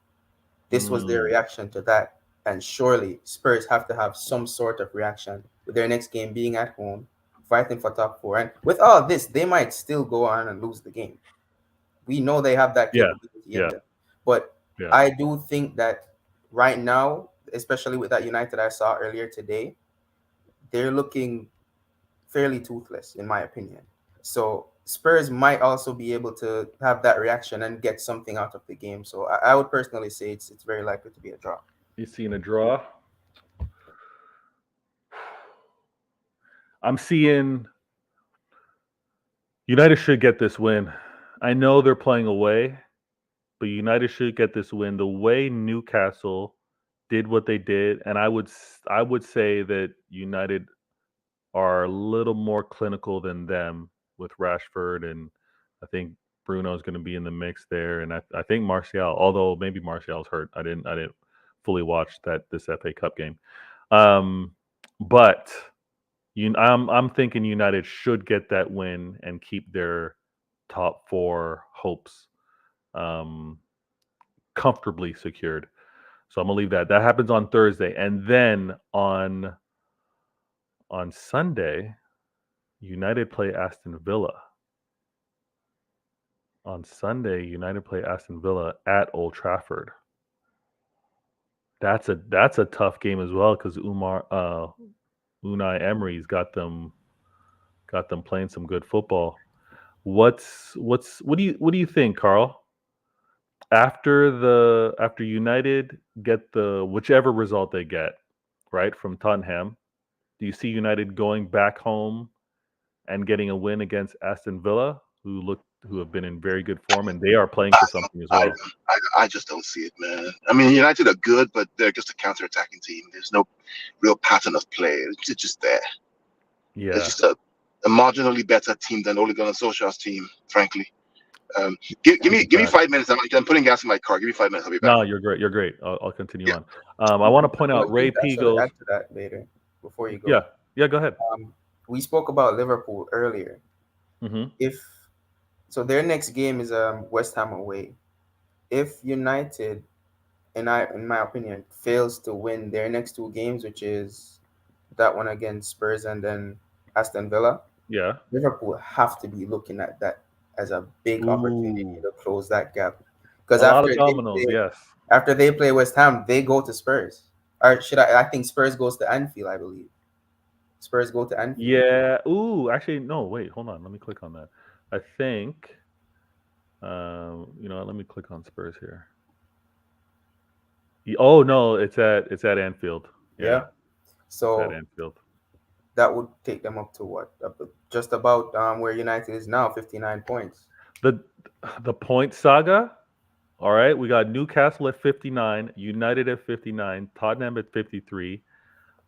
This was their reaction to that. And surely Spurs have to have some sort of reaction with their next game being at home, fighting for top four. And with all this, they might still go on and lose the game. We know they have that Yeah, capability in yeah, them. But yeah. I do think that right now, especially with that United I saw earlier today, they're looking fairly toothless, in my opinion. So Spurs might also be able to have that reaction and get something out of the game. So I would personally say it's very likely to be a draw. You seeing a draw? I'm seeing United should get this win. I know they're playing away, but United should get this win. The way Newcastle did what they did, and I would say that United are a little more clinical than them with Rashford, and I think Bruno is going to be in the mix there, and I think Martial, although maybe Martial's hurt. I didn't fully watch this FA Cup game, but I'm thinking United should get that win and keep their top four hopes comfortably secured. So I'm gonna leave that. That happens on Thursday, and then on Sunday, United play Aston Villa. On Sunday, United play Aston Villa at Old Trafford. That's a tough game as well because Unai Emery's got them playing some good football. What do you think, Carl? After United get the whichever result they get, right, from Tottenham, do you see United going back home and getting a win against Aston Villa, who have been in very good form, and they are playing for something as well? I just don't see it, man. I mean, United are good, but they're just a counter-attacking team. There's no real pattern of play. It's just there. Yeah. It's just a marginally better team than Ole Gunnar Solskjaer's team, frankly. Give me 5 minutes. I'm putting gas in my car. Give me 5 minutes. I'll be back. No, you're great. You're great. I'll continue on. I want to point out Ray P goes. Add to that later before you go. Yeah. Go ahead. We spoke about Liverpool earlier. Mm-hmm. If so, their next game is West Ham away. If United, in my opinion, fails to win their next two games, which is that one against Spurs and then Aston Villa, Yeah. Liverpool have to be looking at that as a big opportunity Ooh. to close that gap. Because A lot of dominoes. Yes. after they play West Ham, they go to Spurs. Or should I think Spurs goes to Anfield, I believe. Spurs go to Anfield. Yeah. Ooh. Actually, no. Wait. Hold on. Let me click on that. I think. Let me click on Spurs here. Oh no, it's at Anfield. Yeah. So it's at Anfield. That would take them up to what? Just about where United is now, 59 points. The point saga. All right, we got Newcastle at 59, United at 59, Tottenham at 53,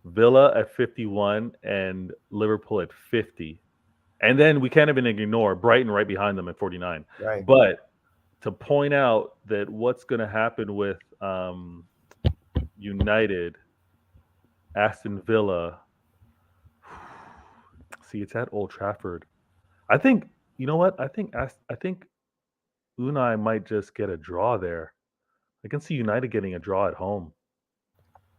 Villa at 51, and Liverpool at 50. And then we can't even ignore Brighton right behind them at 49. Right. But to point out that what's going to happen with United, Aston Villa. See, it's at Old Trafford. I think you know what? I think Unai might just get a draw there. I can see United getting a draw at home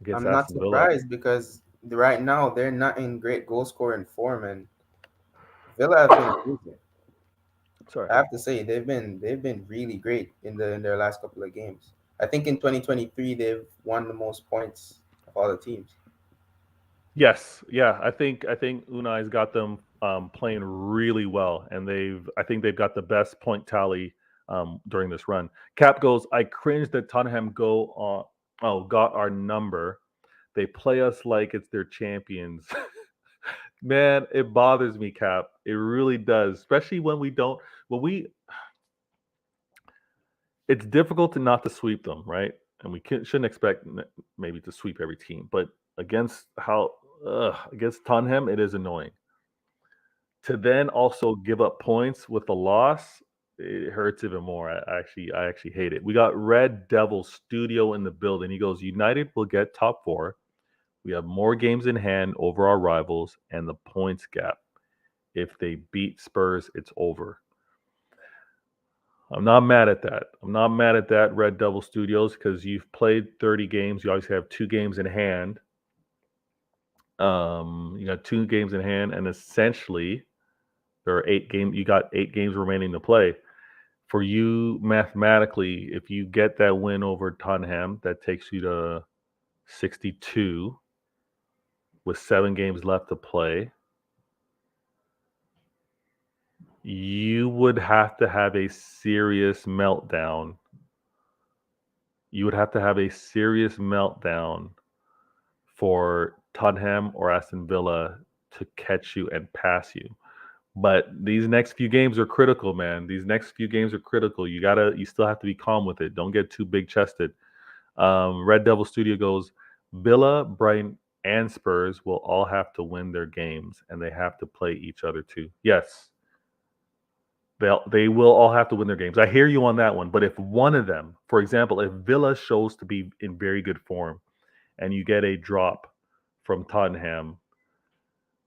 against I'm not Aston Villa. surprised because right now they're not in great goal scoring form, and Villa have been losing. Sorry. I have to say they've been really great in their last couple of games. I think in 2023 they've won the most points of all the teams. Yes, yeah. I think Unai's got them playing really well, and I think they've got the best point tally during this run. Cap goes, I cringe that Tottenham got our number. They play us like it's their champions. Man, it bothers me, Cap. It really does, especially when it's difficult not to sweep them, right? And we shouldn't expect maybe to sweep every team, but against Tottenham, it is annoying. To then also give up points with the loss, it hurts even more. I actually hate it. We got Red Devil Studio in the building. He goes, United will get top four. We have more games in hand over our rivals and the points gap. If they beat Spurs, it's over. I'm not mad at that. I'm not mad at that, Red Devil Studios, because you've played 30 games. You always have 2 games in hand. You got 2 games in hand, and essentially there are 8 games. You got 8 games remaining to play. For you, mathematically, if you get that win over Tottenham, that takes you to 62 with 7 games left to play. You would have to have a serious meltdown. You would have to have a serious meltdown for Tottenham or Aston Villa to catch you and pass you. But these next few games are critical, man. These next few games are critical. You still have to be calm with it. Don't get too big chested. Red Devil Studio goes, Villa, Brighton, and Spurs will all have to win their games, and they have to play each other too. Yes, they will all have to win their games. I hear you on that one. But if one of them, for example, if Villa shows to be in very good form, and you get a drop from Tottenham,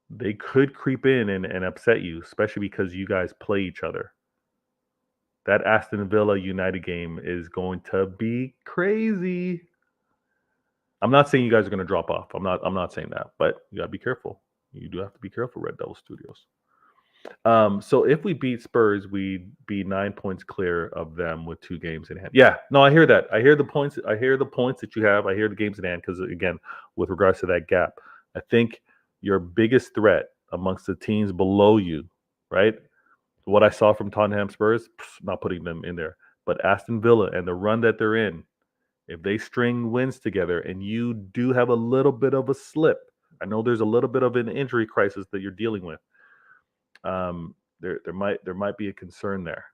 they could creep in and upset you, especially because you guys play each other. That Aston Villa United game is going to be crazy. I'm not saying you guys are going to drop off. I'm not saying that, but you got to be careful. You do have to be careful, Red Devil Studios. So if we beat Spurs, we'd be 9 points clear of them with 2 games in hand. Yeah, no, I hear that. I hear the points. I hear the points that you have. I hear the games in hand because, again, with regards to that gap, I think your biggest threat amongst the teams below you, right? What I saw from Tottenham Spurs, not putting them in there, but Aston Villa and the run that they're in, if they string wins together and you do have a little bit of a slip, I know there's a little bit of an injury crisis that you're dealing with. There might be a concern there.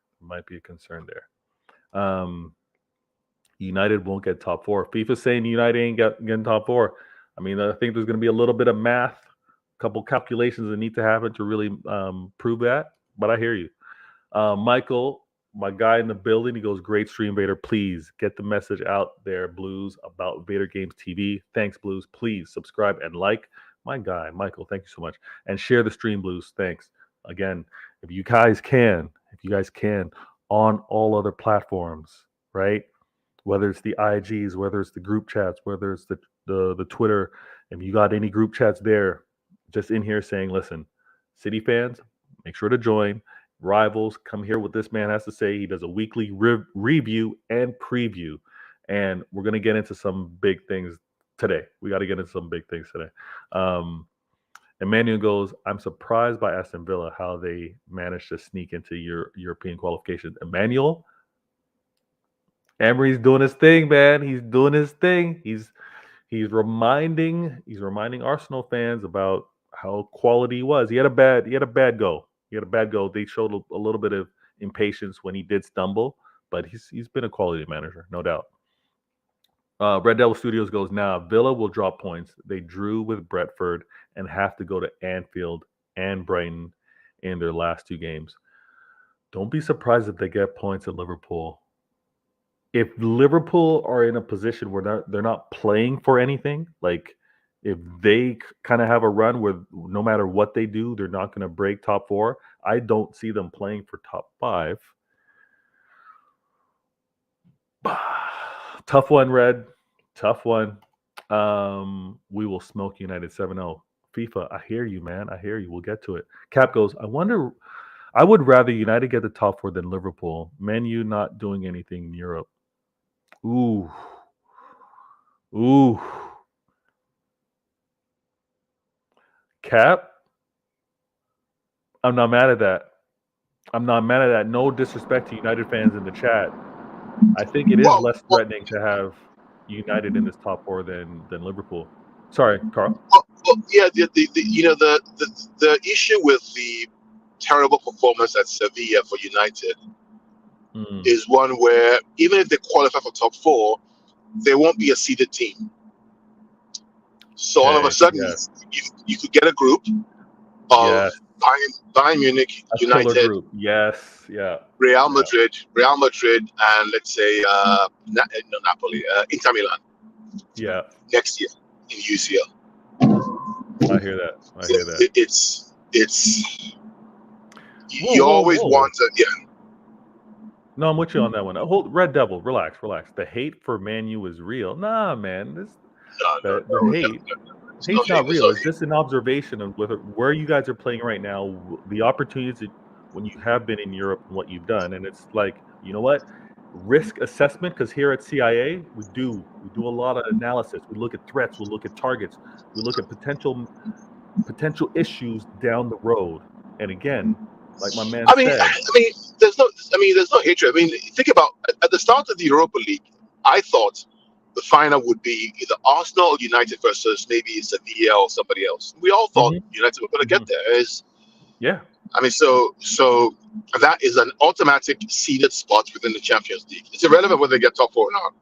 United won't get top 4. FIFA's saying United ain't getting top 4. I mean, I think there's going to be a little bit of math, a couple calculations that need to happen to really prove that. But I hear you. Michael, my guy in the building, he goes, great stream, Vader. Please get the message out there, Blues, about Vader Games TV. Thanks, Blues. Please subscribe and like. My guy, Michael, thank you so much. And share the stream, Blues. Thanks. Again, if you guys can, on all other platforms, right? Whether it's the IGs, whether it's the group chats, whether it's the Twitter, if you got any group chats there, just in here saying, listen, City fans, make sure to join. Rivals, come hear what this man has to say. He does a weekly review and preview. And we're going to get into some big things today. We got to get into some big things today. Emmanuel goes, I'm surprised by Aston Villa, how they managed to sneak into your European qualification. Emmanuel, Emery's doing his thing, man. He's doing his thing. He's reminding Arsenal fans about how quality he was. He had a bad go. They showed a little bit of impatience when he did stumble, but he's been a quality manager, no doubt. Red Devil Studios goes, now Villa will drop points. They drew with Brentford and have to go to Anfield and Brighton in their last 2 games. Don't be surprised if they get points at Liverpool. If Liverpool are in a position where they're not playing for anything, like if they kind of have a run where no matter what they do, they're not going to break top 4, I don't see them playing for top 5. Tough one, Red. Tough one. We will smoke United 7-0. FIFA, I hear you, man. I hear you. We'll get to it. Cap goes, I would rather United get the top 4 than Liverpool. Man U not doing anything in Europe. Ooh. Cap, I'm not mad at that. No disrespect to United fans in the chat. I think it is less threatening to have United in this top 4 than Liverpool. Sorry, Carl. Yeah, the issue with the terrible performance at Sevilla for United is one where even if they qualify for top 4, they won't be a seeded team. So all of a sudden, you could get a group of Bayern Munich, United, group. Yes, yeah. Real Madrid, and let's say Napoli, Inter Milan. Yeah. Next year in UCL. I hear that. It's you always want to, No, I'm with you on that one. Hold, Red Devil, relax. The hate for Man U is real. Nah, man, the hate. There's no Hate's hate. not There's real. no It's hate. just an observation of where you guys are playing right now, the opportunities that when you have been in Europe and what you've done, and it's like, you know what, risk assessment. Because here at CIA, we do a lot of analysis. We look at threats. We look at targets. We look at potential issues down the road. And again, like my man I mean, said, there's no hatred. I mean, think about at the start of the Europa League, I thought the final would be either Arsenal or United versus maybe Sevilla or somebody else. We all thought Mhm, United were going to get there. yeah, I mean, so that is an automatic seeded spot within the Champions League. It's irrelevant whether they get top four or not.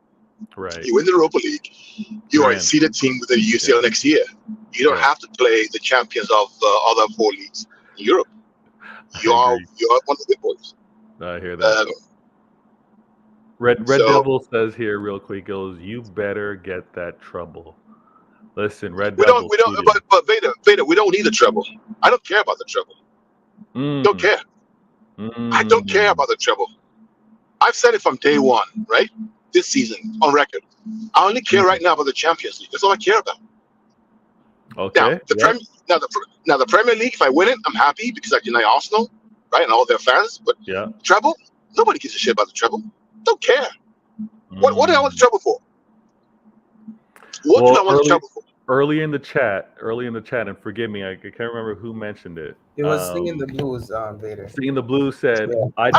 right, You win the Europa League, you are you're a in. seeded team within the Yeah, UCL next year. You don't yeah, have to play the champions of the other four leagues in Europe. I You are agree. one of the big boys. I hear that. Um, Red so Devil says here real quick, goes, you better get that trouble. Listen, Red we Devil don't. tweeted. But Vader, we don't need the treble. I don't care about the treble. Don't Mm, care. I don't care mm, about the treble. I've said it from day one, right? This season, on record. I only care mm. right now about the Champions League. That's all I care about. Now, Okay, the yeah, now the Premier League, if I win it, I'm happy because I deny Arsenal, right, and all their fans. But yeah. treble, nobody gives a shit about the treble. Don't care. What do I want the Mm. treble for? What do I Well, want the treble for? early in the chat, and forgive me, I can't remember who mentioned it. It was singing the blues, Vader. Singing the Blues said, Yeah.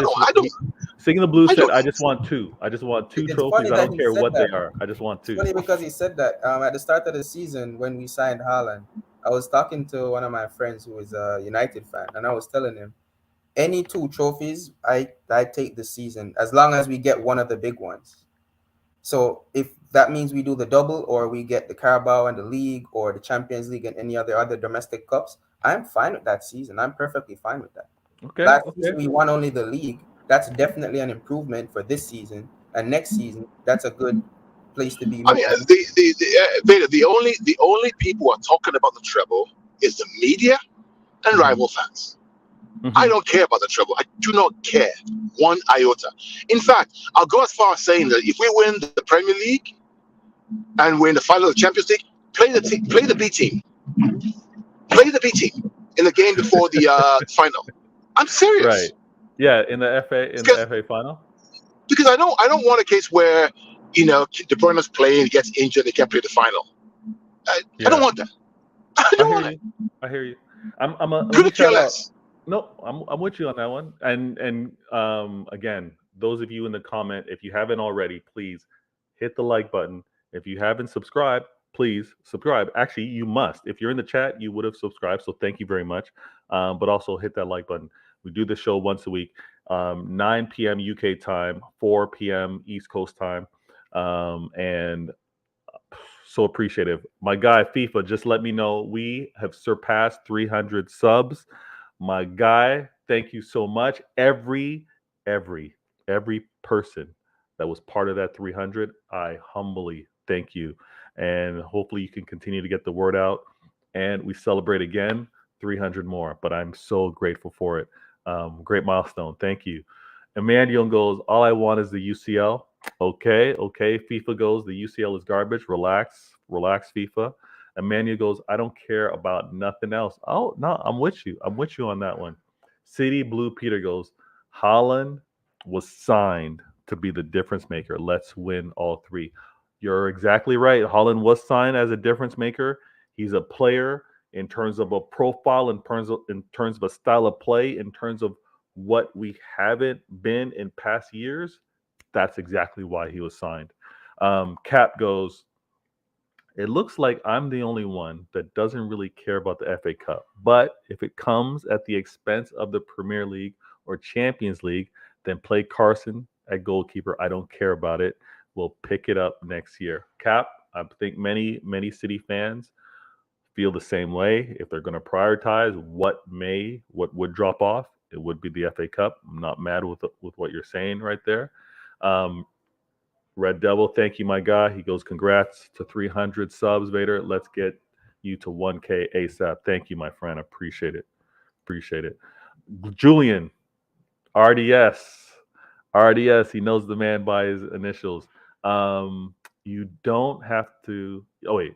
Singing the Blues I said, don't. I just want two. I just want two It's trophies. funny I that don't he care said what that. they are. I just want It's two. funny because he said that at the start of the season when we signed Haaland. I was talking to one of my friends who is a United fan, and I was telling him, any two trophies, I take the season as long as we get one of the big ones. So if that means we do the double or we get the Carabao and the league or the Champions League and any other domestic cups, I'm fine with that season. I'm perfectly fine with that. Okay, Last season we won only the league. That's definitely an improvement for this season. And next season, that's a good place to be I mean, looking. Vader, the only people who are talking about the treble is the media and Mhm. rival fans. Mhm. I don't care about the treble. I do not care one iota. In fact, I'll go as far as saying that if we win the Premier League and we're in the final of the Champions League, play the B team, play the B team in the game before the final. I'm serious. Right. Yeah, in the FA final. Because I don't want a case where De Bruyne's playing, he gets injured, they can't play the final. I don't want that. I don't want it. I hear you. Let me Couldn't care shout out. less. No, I'm with you on that one. And again, those of you in the comment, if you haven't already, please hit the like button. If you haven't subscribed, please subscribe. Actually, you must. If you're in the chat, you would have subscribed. So thank you very much. But also hit that like button. We do the show once a week, 9 p.m. UK time, 4 p.m. East Coast time, and so appreciative. My guy FIFA just let me know we have surpassed 300 subs. My guy, thank you so much. Every person that was part of that 300, I humbly thank you. And hopefully you can continue to get the word out. And we celebrate again 300 more. But I'm so grateful for it. Great milestone. Thank you. Emmanuel goes, all I want is the UCL. Okay. FIFA goes, the UCL is garbage. Relax, FIFA. Emmanuel goes, I don't care about nothing else. Oh, no, I'm with you. I'm with you on that one. City Blue Peter goes, Holland was signed to be the difference maker. Let's win all three. You're exactly right. Holland was signed as a difference maker. He's a player in terms of a profile, in terms of a style of play, in terms of what we haven't been in past years. That's exactly why he was signed. Cap goes, it looks like I'm the only one that doesn't really care about the FA Cup. But if it comes at the expense of the Premier League or Champions League, then play Carson at goalkeeper. I don't care about it. We'll pick it up next year. Cap, I think many City fans feel the same way. If they're going to prioritize what would drop off, it would be the FA Cup. I'm not mad with what you're saying right there. Red Devil, thank you, my guy. He goes, congrats to 300 subs, Vader. Let's get you to 1K ASAP. Thank you, my friend. Appreciate it. Julian, RDS. RDS, he knows the man by his initials. You don't have to. Oh wait,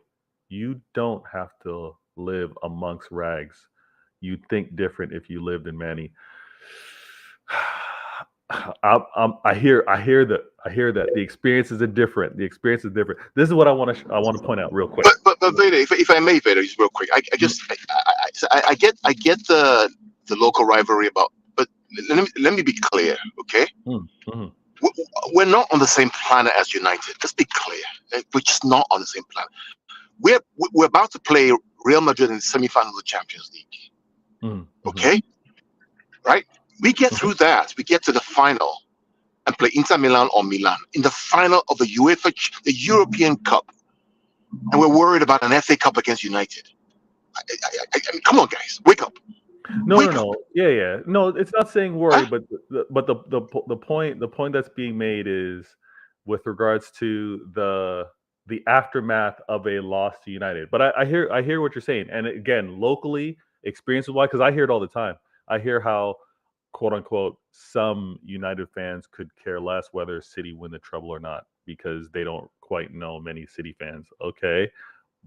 you don't have to live amongst rags. You'd think different if you lived in Manny. I hear that the experiences are different. The experience is different. This is what I want to point out real quick. But Vader, if I may, Vader, just real quick, I get the local rivalry about, but let me be clear, okay? Mm-hmm. We're not on the same planet as United. Let's be clear. We're just not on the same planet. We're about to play Real Madrid in the semifinal of the Champions League. Mm-hmm. Okay, right? We get through that. We get to the final and play Inter Milan or Milan in the final of the the European Cup, and we're worried about an FA Cup against United. I mean, come on, guys, wake up. No. Yeah. No, it's not saying worry, Huh? but the point that's being made is with regards to the aftermath of a loss to United. But I hear what you're saying, and again, locally, experiences wise, because I hear it all the time. I hear how, quote unquote, some United fans could care less whether City win the treble or not because they don't quite know many City fans. Okay,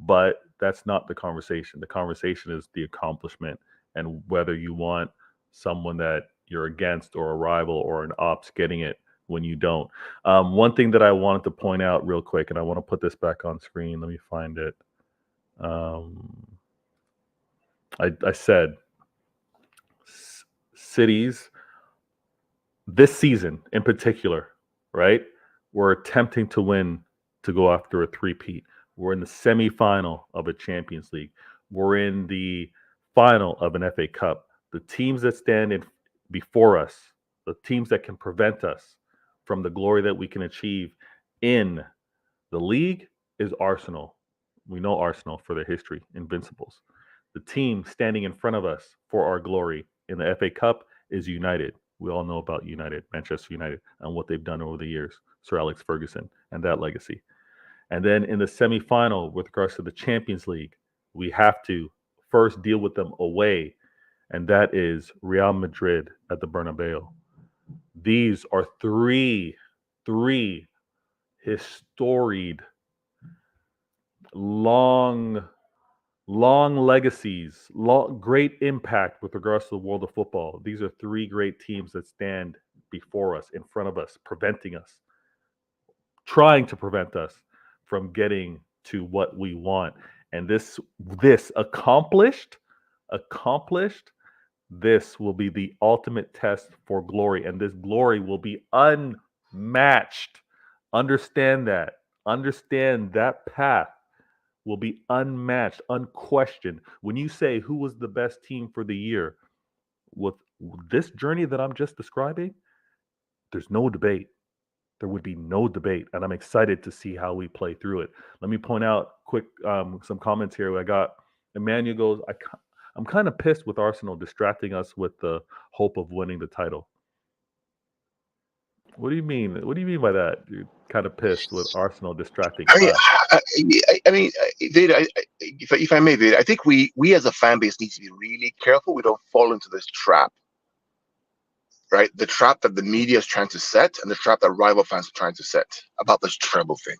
but that's not the conversation. The conversation is the accomplishment and whether you want someone that you're against or a rival or an ops getting it when you don't. One thing that I wanted to point out real quick, and I want to put this back on screen. Let me find it. I said cities this season in particular, right? We're attempting to win to go after a three-peat. We're in the semifinal of a Champions League. We're in the final of an FA Cup. The teams that stand in before us, the teams that can prevent us from the glory that we can achieve in the league is Arsenal. We know Arsenal for their history, invincibles. The team standing in front of us for our glory in the FA Cup is United. We all know about United, Manchester United, and what they've done over the years. Sir Alex Ferguson and that legacy. And then in the semifinal, with regards to the Champions League, we have to first deal with them away, and that is Real Madrid at the Bernabeu. These are three historied, long legacies, great impact with regards to the world of football. These are three great teams that stand before us, in front of us, preventing us, trying to prevent us from getting to what we want. And this accomplished, this will be the ultimate test for glory. And this glory will be unmatched. Understand that. Understand that path will be unmatched, unquestioned. When you say who was the best team for the year, with this journey that I'm just describing, there's no debate. There would be no debate, and I'm excited to see how we play through it. Let me point out quick some comments here. I got Emmanuel goes, I'm kind of pissed with Arsenal distracting us with the hope of winning the title. What do you mean? What do you mean by that? You're kind of pissed with Arsenal distracting us. Vader, if I may, Vader, I think we as a fan base need to be really careful we don't fall into this trap. Right, the trap that the media is trying to set, and the trap that rival fans are trying to set about this treble thing.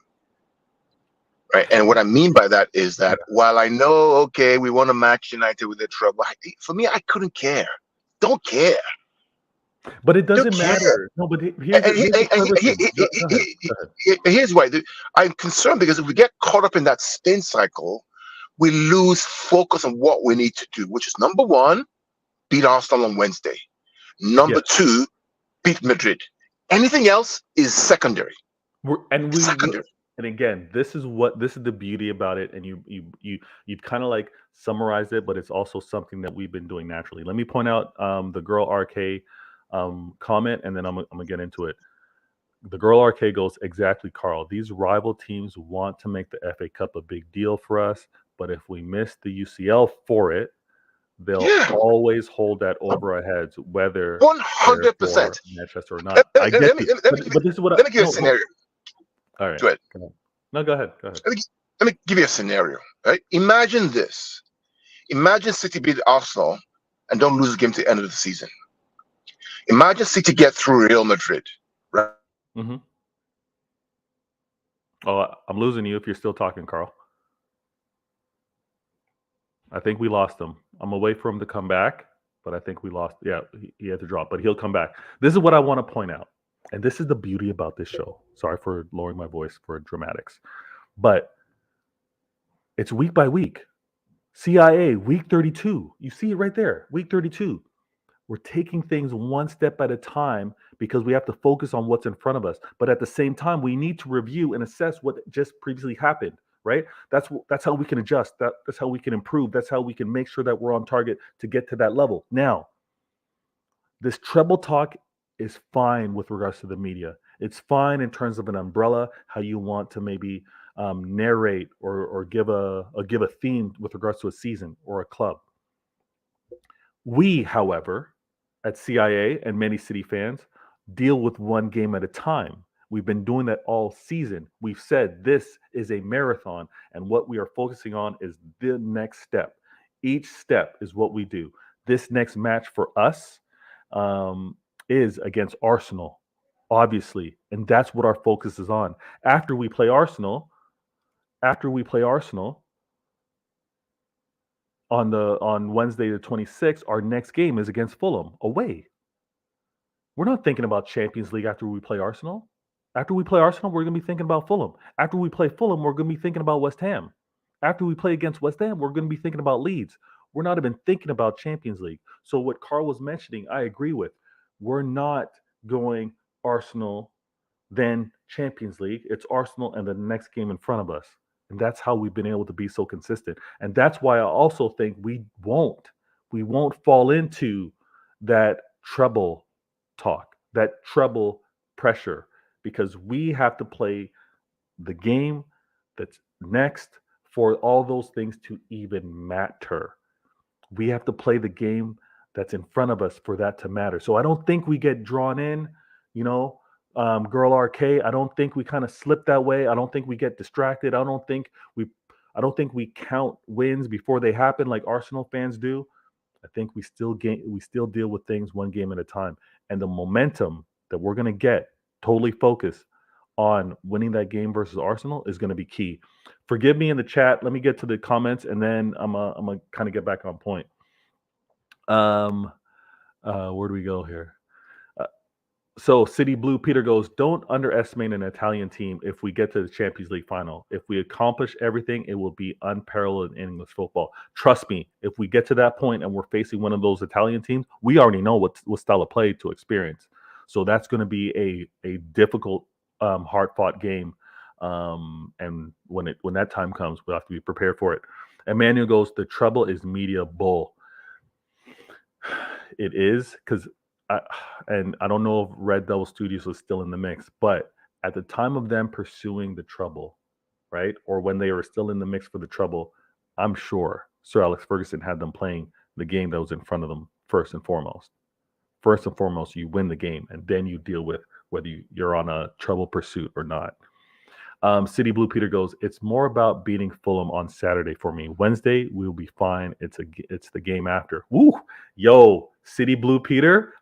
Right, and what I mean by that is that while I know, okay, we want to match United with the treble, for me, I couldn't care. Don't care. But it doesn't matter. No, but here's why. I'm concerned because if we get caught up in that spin cycle, we lose focus on what we need to do, which is number one, beat Arsenal on Wednesday. Number two, beat Madrid. Anything else is secondary. Secondary. And again, this is the beauty about it. And you've kind of like summarized it, but it's also something that we've been doing naturally. Let me point out the Girl RK comment, and then I'm gonna get into it. The Girl RK goes, exactly, Carl. These rival teams want to make the FA Cup a big deal for us, but if we miss the UCL for it, they'll always hold that over our heads, whether 100% Manchester or not. I get it. But this is what let me give you a scenario. All right. Go ahead. No, go ahead. Let me give you a scenario. Right? Imagine this. Imagine City beat Arsenal and don't lose the game to the end of the season. Imagine City get through Real Madrid Right. Mm-hmm. Oh, I'm losing you if you're still talking, Carl. I think we lost him. I'm gonna wait for him to come back, but I think we lost. Yeah, he had to drop, but he'll come back. This is what I want to point out, and this is the beauty about this show. Sorry for lowering my voice for dramatics, but it's week by week. CIA, week 32. You see it right there, week 32. We're taking things one step at a time because we have to focus on what's in front of us. But at the same time, we need to review and assess what just previously happened, right? That's how we can adjust. That's how we can improve. That's how we can make sure that we're on target to get to that level. Now, this treble talk is fine with regards to the media. It's fine in terms of an umbrella, how you want to maybe narrate or give a theme with regards to a season or a club. We, however, at CIA and many City fans, deal with one game at a time. We've been doing that all season. We've said this is a marathon, and what we are focusing on is the next step. Each step is what we do. This next match for us is against Arsenal, obviously, and that's what our focus is on. After we play Arsenal, on Wednesday the 26th, our next game is against Fulham away. We're not thinking about Champions League after we play Arsenal. After we play Arsenal, we're going to be thinking about Fulham. After we play Fulham, we're going to be thinking about West Ham. After we play against West Ham, we're going to be thinking about Leeds. We're not even thinking about Champions League. So what Carl was mentioning, I agree with. We're not going Arsenal, then Champions League. It's Arsenal and the next game in front of us. And that's how we've been able to be so consistent. And that's why I also think we won't fall into that treble talk, that treble pressure, because we have to play the game that's next for all those things to even matter. We have to play the game that's in front of us for that to matter. So I don't think we get drawn in, Girl RK. I don't think we kind of slip that way. I don't think we get distracted. I don't think we count wins before they happen like Arsenal fans do. I think we still deal with things one game at a time. And the momentum that we're going to get, totally focused on winning that game versus Arsenal, is going to be key. Forgive me in the chat. Let me get to the comments, and then I'm gonna kind of get back on point. Where do we go here? So City Blue Peter goes, don't underestimate an Italian team if we get to the Champions League final. If we accomplish everything, it will be unparalleled in English football. Trust me, if we get to that point and we're facing one of those Italian teams, we already know what style of play to experience. So that's going to be a difficult, hard-fought game. And when that time comes, we'll have to be prepared for it. Emmanuel goes, the trouble is media bull. It is, because I don't know if Red Devil Studios was still in the mix, but at the time of them pursuing the trouble, right, or when they were still in the mix for the trouble, I'm sure Sir Alex Ferguson had them playing the game that was in front of them first and foremost. First and foremost, you win the game, and then you deal with whether you're on a trouble pursuit or not. City Blue Peter goes, it's more about beating Fulham on Saturday for me. Wednesday, we'll be fine. It's the game after. Woo! Yo, City Blue Peter,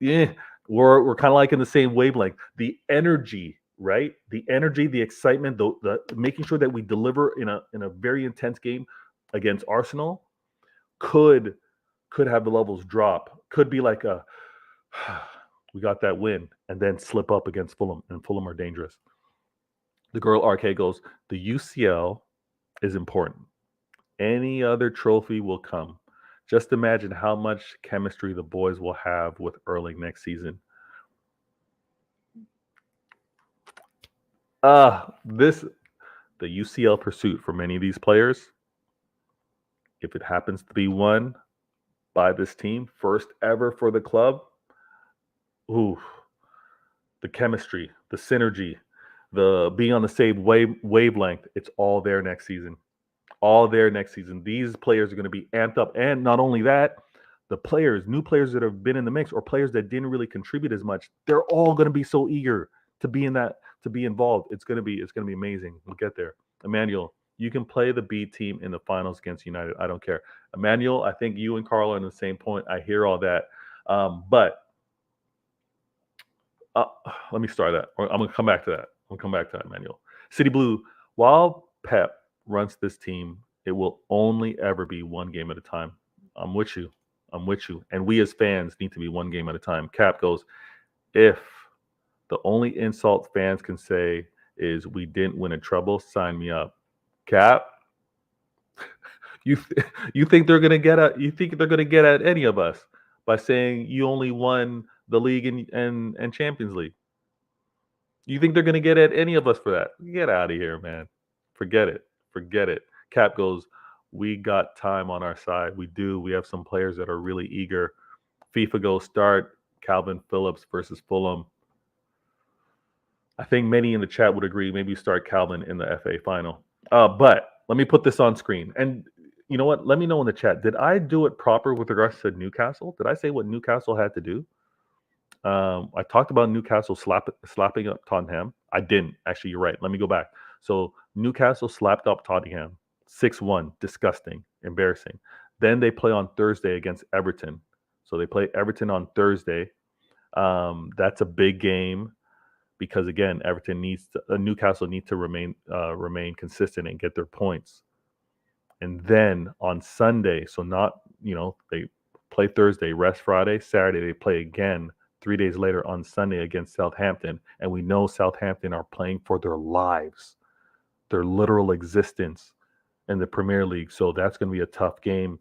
we're kind of like in the same wavelength. The energy, right? The energy, the excitement, the making sure that we deliver in a very intense game against Arsenal could have the levels drop. Could be like we got that win, and then slip up against Fulham, and Fulham are dangerous. The girl RK goes, the UCL is important. Any other trophy will come. Just imagine how much chemistry the boys will have with Erling next season. The UCL pursuit for many of these players, if it happens to be won by this team, first ever for the club, the chemistry, the synergy, the being on the same wavelength, it's all there next season. All there next season. These players are going to be amped up. And not only that, new players that have been in the mix, or players that didn't really contribute as much, they're all going to be so eager to be involved. It's going to be amazing. We'll get there. Emmanuel, you can play the B team in the finals against United. I don't care. Emmanuel, I think you and Carl are on the same point. I hear all that. But let me start that. I'm gonna come back to that. Manuel. City Blue. While Pep runs this team, it will only ever be one game at a time. I'm with you. And we as fans need to be one game at a time. Cap goes, if the only insult fans can say is we didn't win a treble, sign me up. Cap, you think they're gonna get at any of us by saying you only won the league and Champions League? You think they're gonna get at any of us for that? Get out of here, man. Forget it. Cap goes, we got time on our side. We do. We have some players that are really eager. FIFA goes, start Calvin Phillips versus Fulham. I think many in the chat would agree. Maybe start Calvin in the FA final. But let me put this on screen. And you know what? Let me know in the chat. Did I do it proper with regards to Newcastle? Did I say what Newcastle had to do? I talked about Newcastle slapping up Tottenham. I didn't. Actually, you're right. Let me go back. So Newcastle slapped up Tottenham 6-1. Disgusting. Embarrassing. Then they play on Thursday against Everton. So they play Everton on Thursday. That's a big game because, again, Newcastle needs to remain consistent and get their points. And then on Sunday, so not, they play Thursday, rest Friday, Saturday, they play again 3 days later on Sunday against Southampton. And we know Southampton are playing for their lives, their literal existence in the Premier League. So that's going to be a tough game.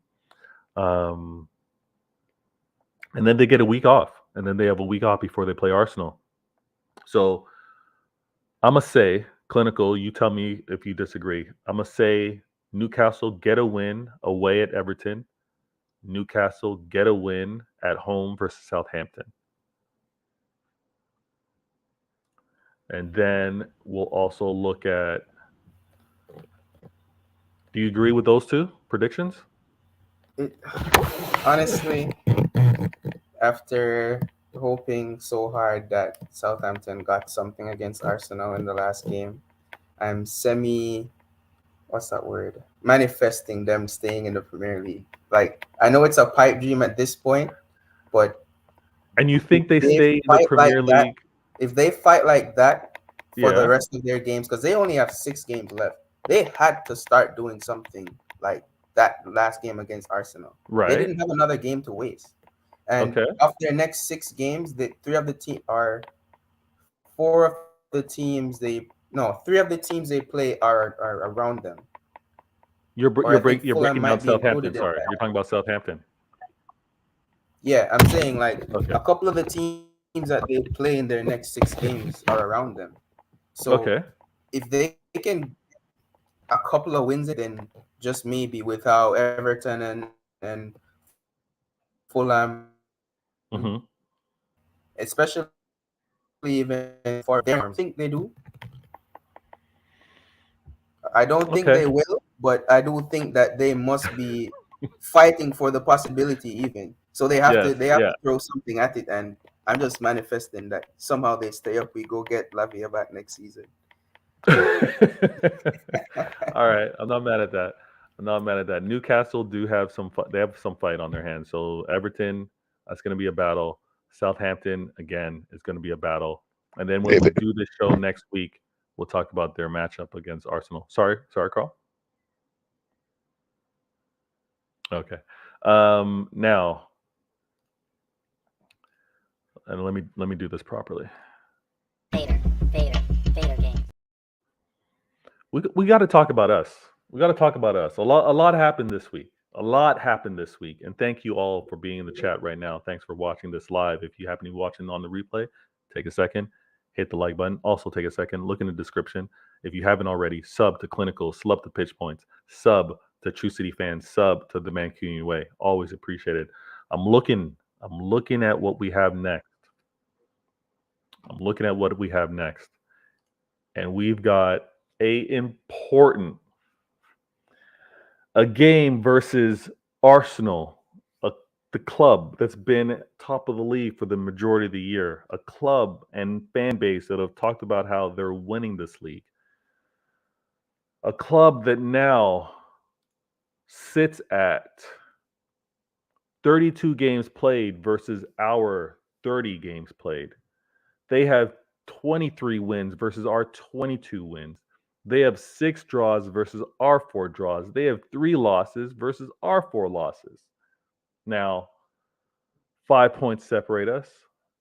And then they get a week off. And then they have a week off before they play Arsenal. So I'm going to say, Klilnical, you tell me if you disagree. I'm going to say Newcastle get a win away at Everton. Newcastle get a win at home versus Southampton. And then we'll also look at, do you agree with those two predictions? Honestly, after hoping so hard that Southampton got something against Arsenal in the last game, I'm manifesting them staying in the Premier League. Like, I know it's a pipe dream at this point, but and you think they stay in the Premier League? If they fight like that for the rest of their games, because they only have 6 games left, they had to start doing something like that last game against Arsenal. Right. They didn't have another game to waste. And of their next 6 games, 3 of the teams they play are around them. You're breaking down Southampton. Sorry, you're talking about Southampton. Yeah, I'm saying a couple of the teams that they play in their next 6 games are around them. So if they can a couple of wins, then just maybe with how Everton and Fulham, especially even for them, I think they do. I don't think they will, but I do think that they must be fighting for the possibility even. So they have to throw something at it, and I'm just manifesting that somehow they stay up. We go get Lavia back next season. All right, I'm not mad at that. Newcastle do have some. They have some fight on their hands. So Everton, that's going to be a battle. Southampton again is going to be a battle. And then when we do this show next week, we'll talk about their matchup against Arsenal. Sorry, Carl. Okay. Now, and let me do this properly. Vader game. We got to talk about us. A lot happened this week. And thank you all for being in the chat right now. Thanks for watching this live. If you happen to be watching on the replay, take a second, hit the like button. Also take a second, look in the description. If you haven't already, sub to Klilnical, sub to Pitch Points, sub to True City Fans, sub to the Mancunian Way. Always appreciated. I'm looking at what we have next. And we've got a game versus Arsenal, the club that's been top of the league for the majority of the year, a club and fan base that have talked about how they're winning this league, a club that now sits at 32 games played versus our 30 games played. They have 23 wins versus our 22 wins. They have 6 draws versus our 4 draws. They have 3 losses versus our 4 losses. Now, 5 points separate us.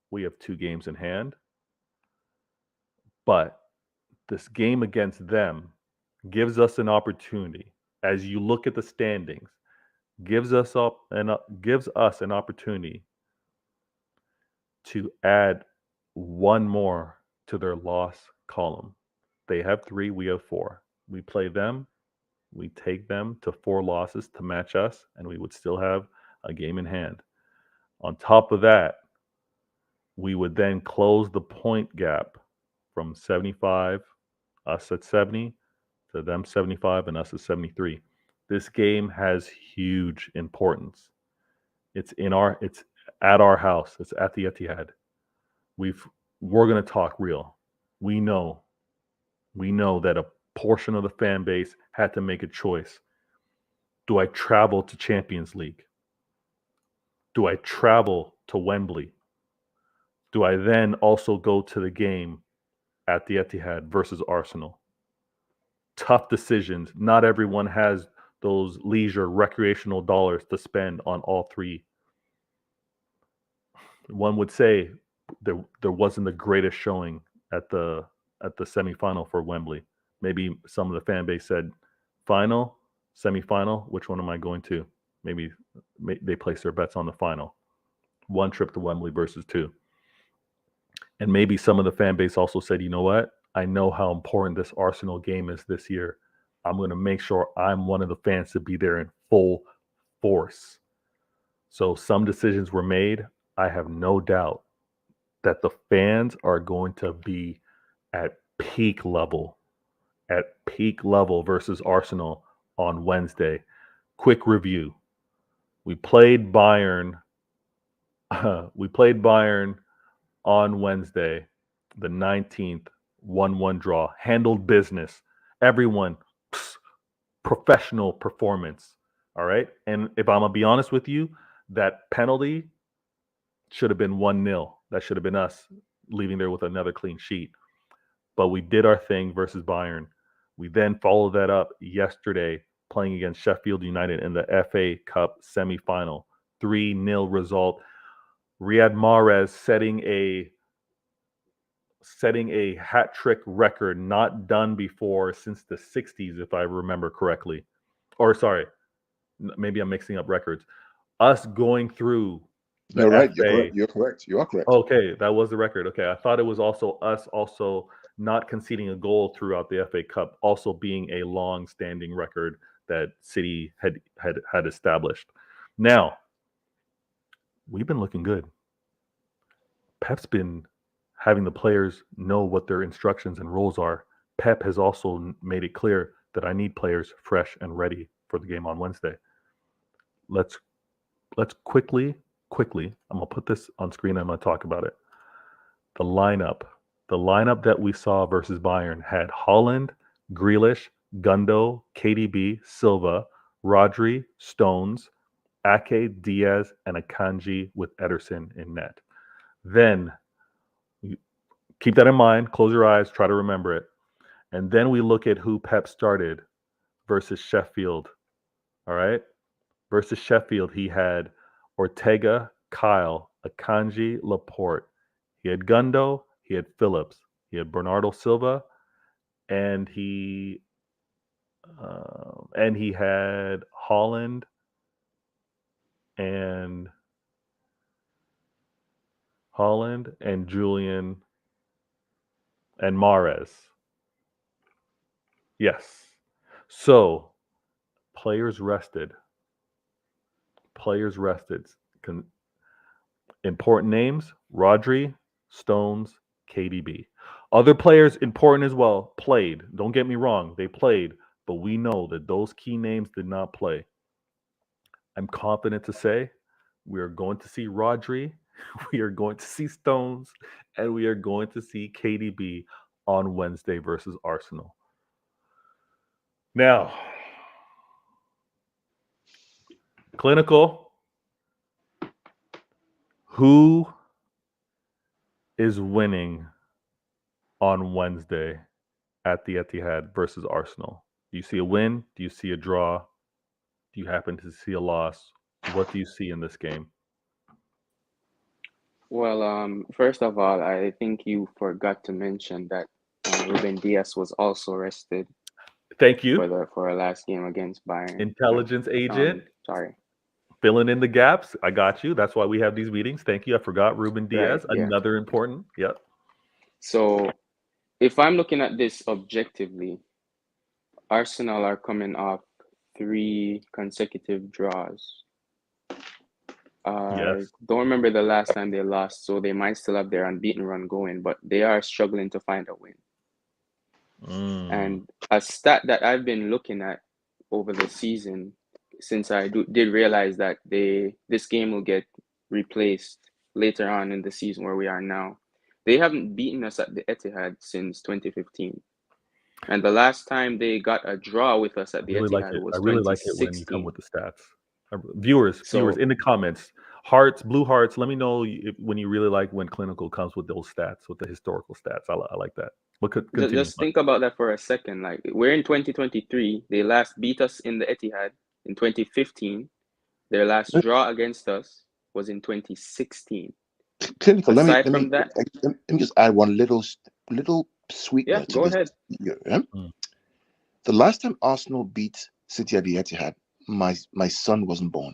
We have 2 games in hand. But this game against them gives us an opportunity. As you look at the standings, gives us an opportunity to add one more to their loss column. They have 3, we have 4. We play them, we take them to 4 losses to match us, and we would still have a game in hand. On top of that, we would then close the point gap from 75, us at 70, to them 75 and us at 73. This game has huge importance. It's at our house. It's at the Etihad. We're going to talk real. We know that a portion of the fan base had to make a choice. Do I travel to Champions League? Do I travel to Wembley? Do I then also go to the game at the Etihad versus Arsenal? Tough decisions. Not everyone has those leisure recreational dollars to spend on all 3. One would say there wasn't the greatest showing at the semifinal for Wembley. Maybe some of the fan base said, final, semifinal, which one am I going to? Maybe they place their bets on the final. 1 trip to Wembley versus 2. And maybe some of the fan base also said, you know what? I know how important this Arsenal game is this year. I'm going to make sure I'm one of the fans to be there in full force. So some decisions were made. I have no doubt that the fans are going to be at peak level versus Arsenal on Wednesday. Quick review. We played Bayern on Wednesday, the 19th, 1-1 draw. Handled business. Everyone, professional performance. All right? And if I'm going to be honest with you, that penalty should have been 1-0. That should have been us leaving there with another clean sheet. But we did our thing versus Bayern. We then followed that up yesterday playing against Sheffield United in the FA Cup semifinal. 3-0 result. Riyad Mahrez setting a hat trick record not done before since the 60s, if I remember correctly. Or sorry, maybe I'm mixing up records. Us going through the You're right. FA. You're correct. You are correct. Okay, that was the record. Okay, I thought it was also us not conceding a goal throughout the FA Cup, also being a long-standing record that City had established. Now, we've been looking good. Pep's been having the players know what their instructions and roles are. Pep has also made it clear that I need players fresh and ready for the game on Wednesday. Let's quickly, I'm going to put this on screen and I'm going to talk about it. The lineup that we saw versus Bayern had Haaland, Grealish, Gundo, KDB, Silva, Rodri, Stones, Ake, Diaz, and Akanji with Ederson in net. Then, keep that in mind, close your eyes, try to remember it. And then we look at who Pep started versus Sheffield. All right? Versus Sheffield, he had Ortega, Kyle, Akanji, Laporte. He had Gundo, he had Phillips, he had Bernardo Silva, and he had Haaland and Julian and Mahrez. Yes. So players rested. Important names: Rodri, Stones, KDB. Other players important as well played. Don't get me wrong, they played, but we know that those key names did not play. I'm confident to say we are going to see Rodri, we are going to see Stones, and we are going to see KDB on Wednesday versus Arsenal. Now, Klilnical, who is winning on Wednesday at the Etihad versus Arsenal? Do you see a win? Do you see a draw? Do you happen to see a loss? What do you see in this game? Well, first of all, I think you forgot to mention that Ruben Diaz was also rested Thank you. for our last game against Bayern. Intelligence agent. Sorry. Filling in the gaps. I got you. That's why we have these meetings. Thank you. I forgot Ruben Diaz. Right, yeah. Another important. Yep. So if I'm looking at this objectively, Arsenal are coming off 3 consecutive draws. I Yes. don't remember the last time they lost, so they might still have their unbeaten run going, but they are struggling to find a win. And a stat that I've been looking at over the season, since I did realize that this game will get replaced later on in the season where we are now, they haven't beaten us at the Etihad since 2015. And the last time they got a draw with us at the Etihad was 2016. I really like it when you come with the stats. Viewers in the comments, blue hearts. Let me know when you really like when Klilnical comes with those stats, with the historical stats. I like that. But just think about that for a second. Like, we're in 2023. They last beat us in the Etihad in 2015. Their last draw against us was in 2016. Klilnical. Let me just add one little sweetener to this. Go ahead. Yeah? The last time Arsenal beat City at the Etihad, my son wasn't born.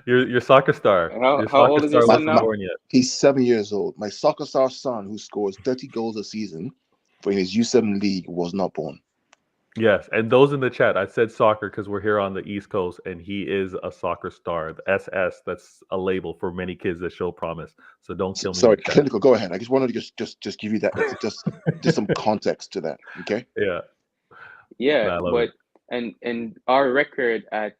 Your soccer star. How old is your son now? He's 7 years old. My soccer star son, who scores 30 goals a season for his U7 league, was not born. Yes, and those in the chat, I said soccer because we're here on the East Coast, and he is a soccer star. The SS, that's a label for many kids that show promise. So don't kill me. Sorry, Klilnical, go ahead. I just wanted to just give you that, just some context to that. Okay. Yeah, but and our record at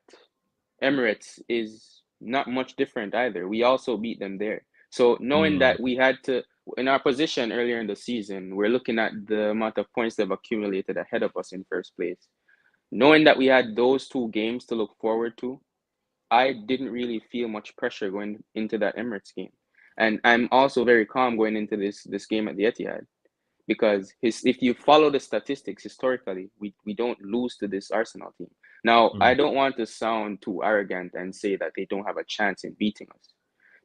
Emirates is not much different either. We also beat them there. So knowing that we had to, in our position earlier in the season, we're looking at the amount of points they've accumulated ahead of us in first place. Knowing that we had those 2 games to look forward to, I didn't really feel much pressure going into that Emirates game. And I'm also very calm going into this game at the Etihad, because if you follow the statistics historically, we don't lose to this Arsenal team. Now, I don't want to sound too arrogant and say that they don't have a chance in beating us,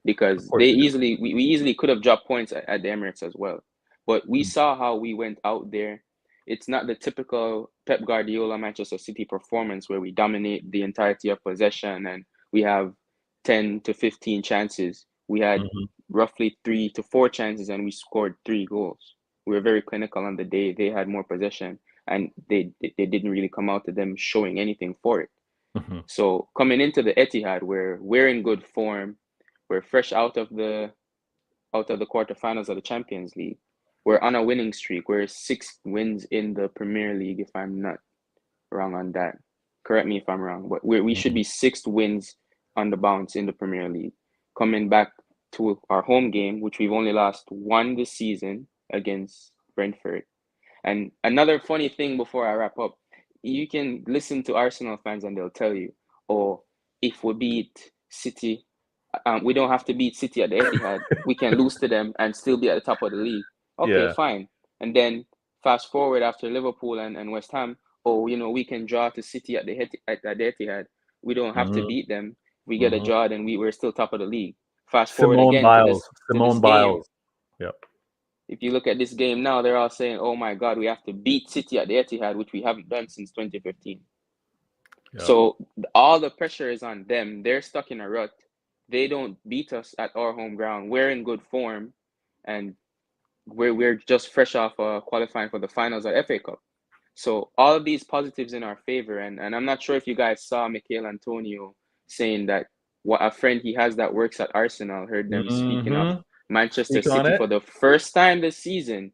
because we easily could have dropped points at the Emirates as well. But we saw how we went out there. It's not the typical Pep Guardiola Manchester City performance where we dominate the entirety of possession and we have 10 to 15 chances. We had roughly 3 to 4 chances and we scored 3 goals. We were very clinical on the day. They had more possession and they didn't really come out to them showing anything for it. So coming into the Etihad, where we're in good form, we're fresh out of the quarterfinals of the Champions League. We're on a winning streak. We're 6 wins in the Premier League, if I'm not wrong on that. Correct me if I'm wrong, but we should be 6 wins on the bounce in the Premier League. Coming back to our home game, which we've only lost 1 this season against Brentford. And another funny thing before I wrap up, you can listen to Arsenal fans and they'll tell you, oh, if we beat City, we don't have to beat City at the Etihad. We can lose to them and still be at the top of the league. Okay, fine. And then fast forward after Liverpool and West Ham, we can draw to City at the Etihad. We don't have to beat them. We get a draw, then we're still top of the league. Fast forward again to this game. Yep. If you look at this game now, they're all saying, oh my God, we have to beat City at the Etihad, which we haven't done since 2015. Yep. So all the pressure is on them. They're stuck in a rut. They don't beat us at our home ground. We're in good form, and we're just fresh off qualifying for the finals at FA Cup. So all of these positives in our favor, and I'm not sure if you guys saw Michael Antonio saying that what a friend he has that works at Arsenal heard them speaking of Manchester City for the first time this season,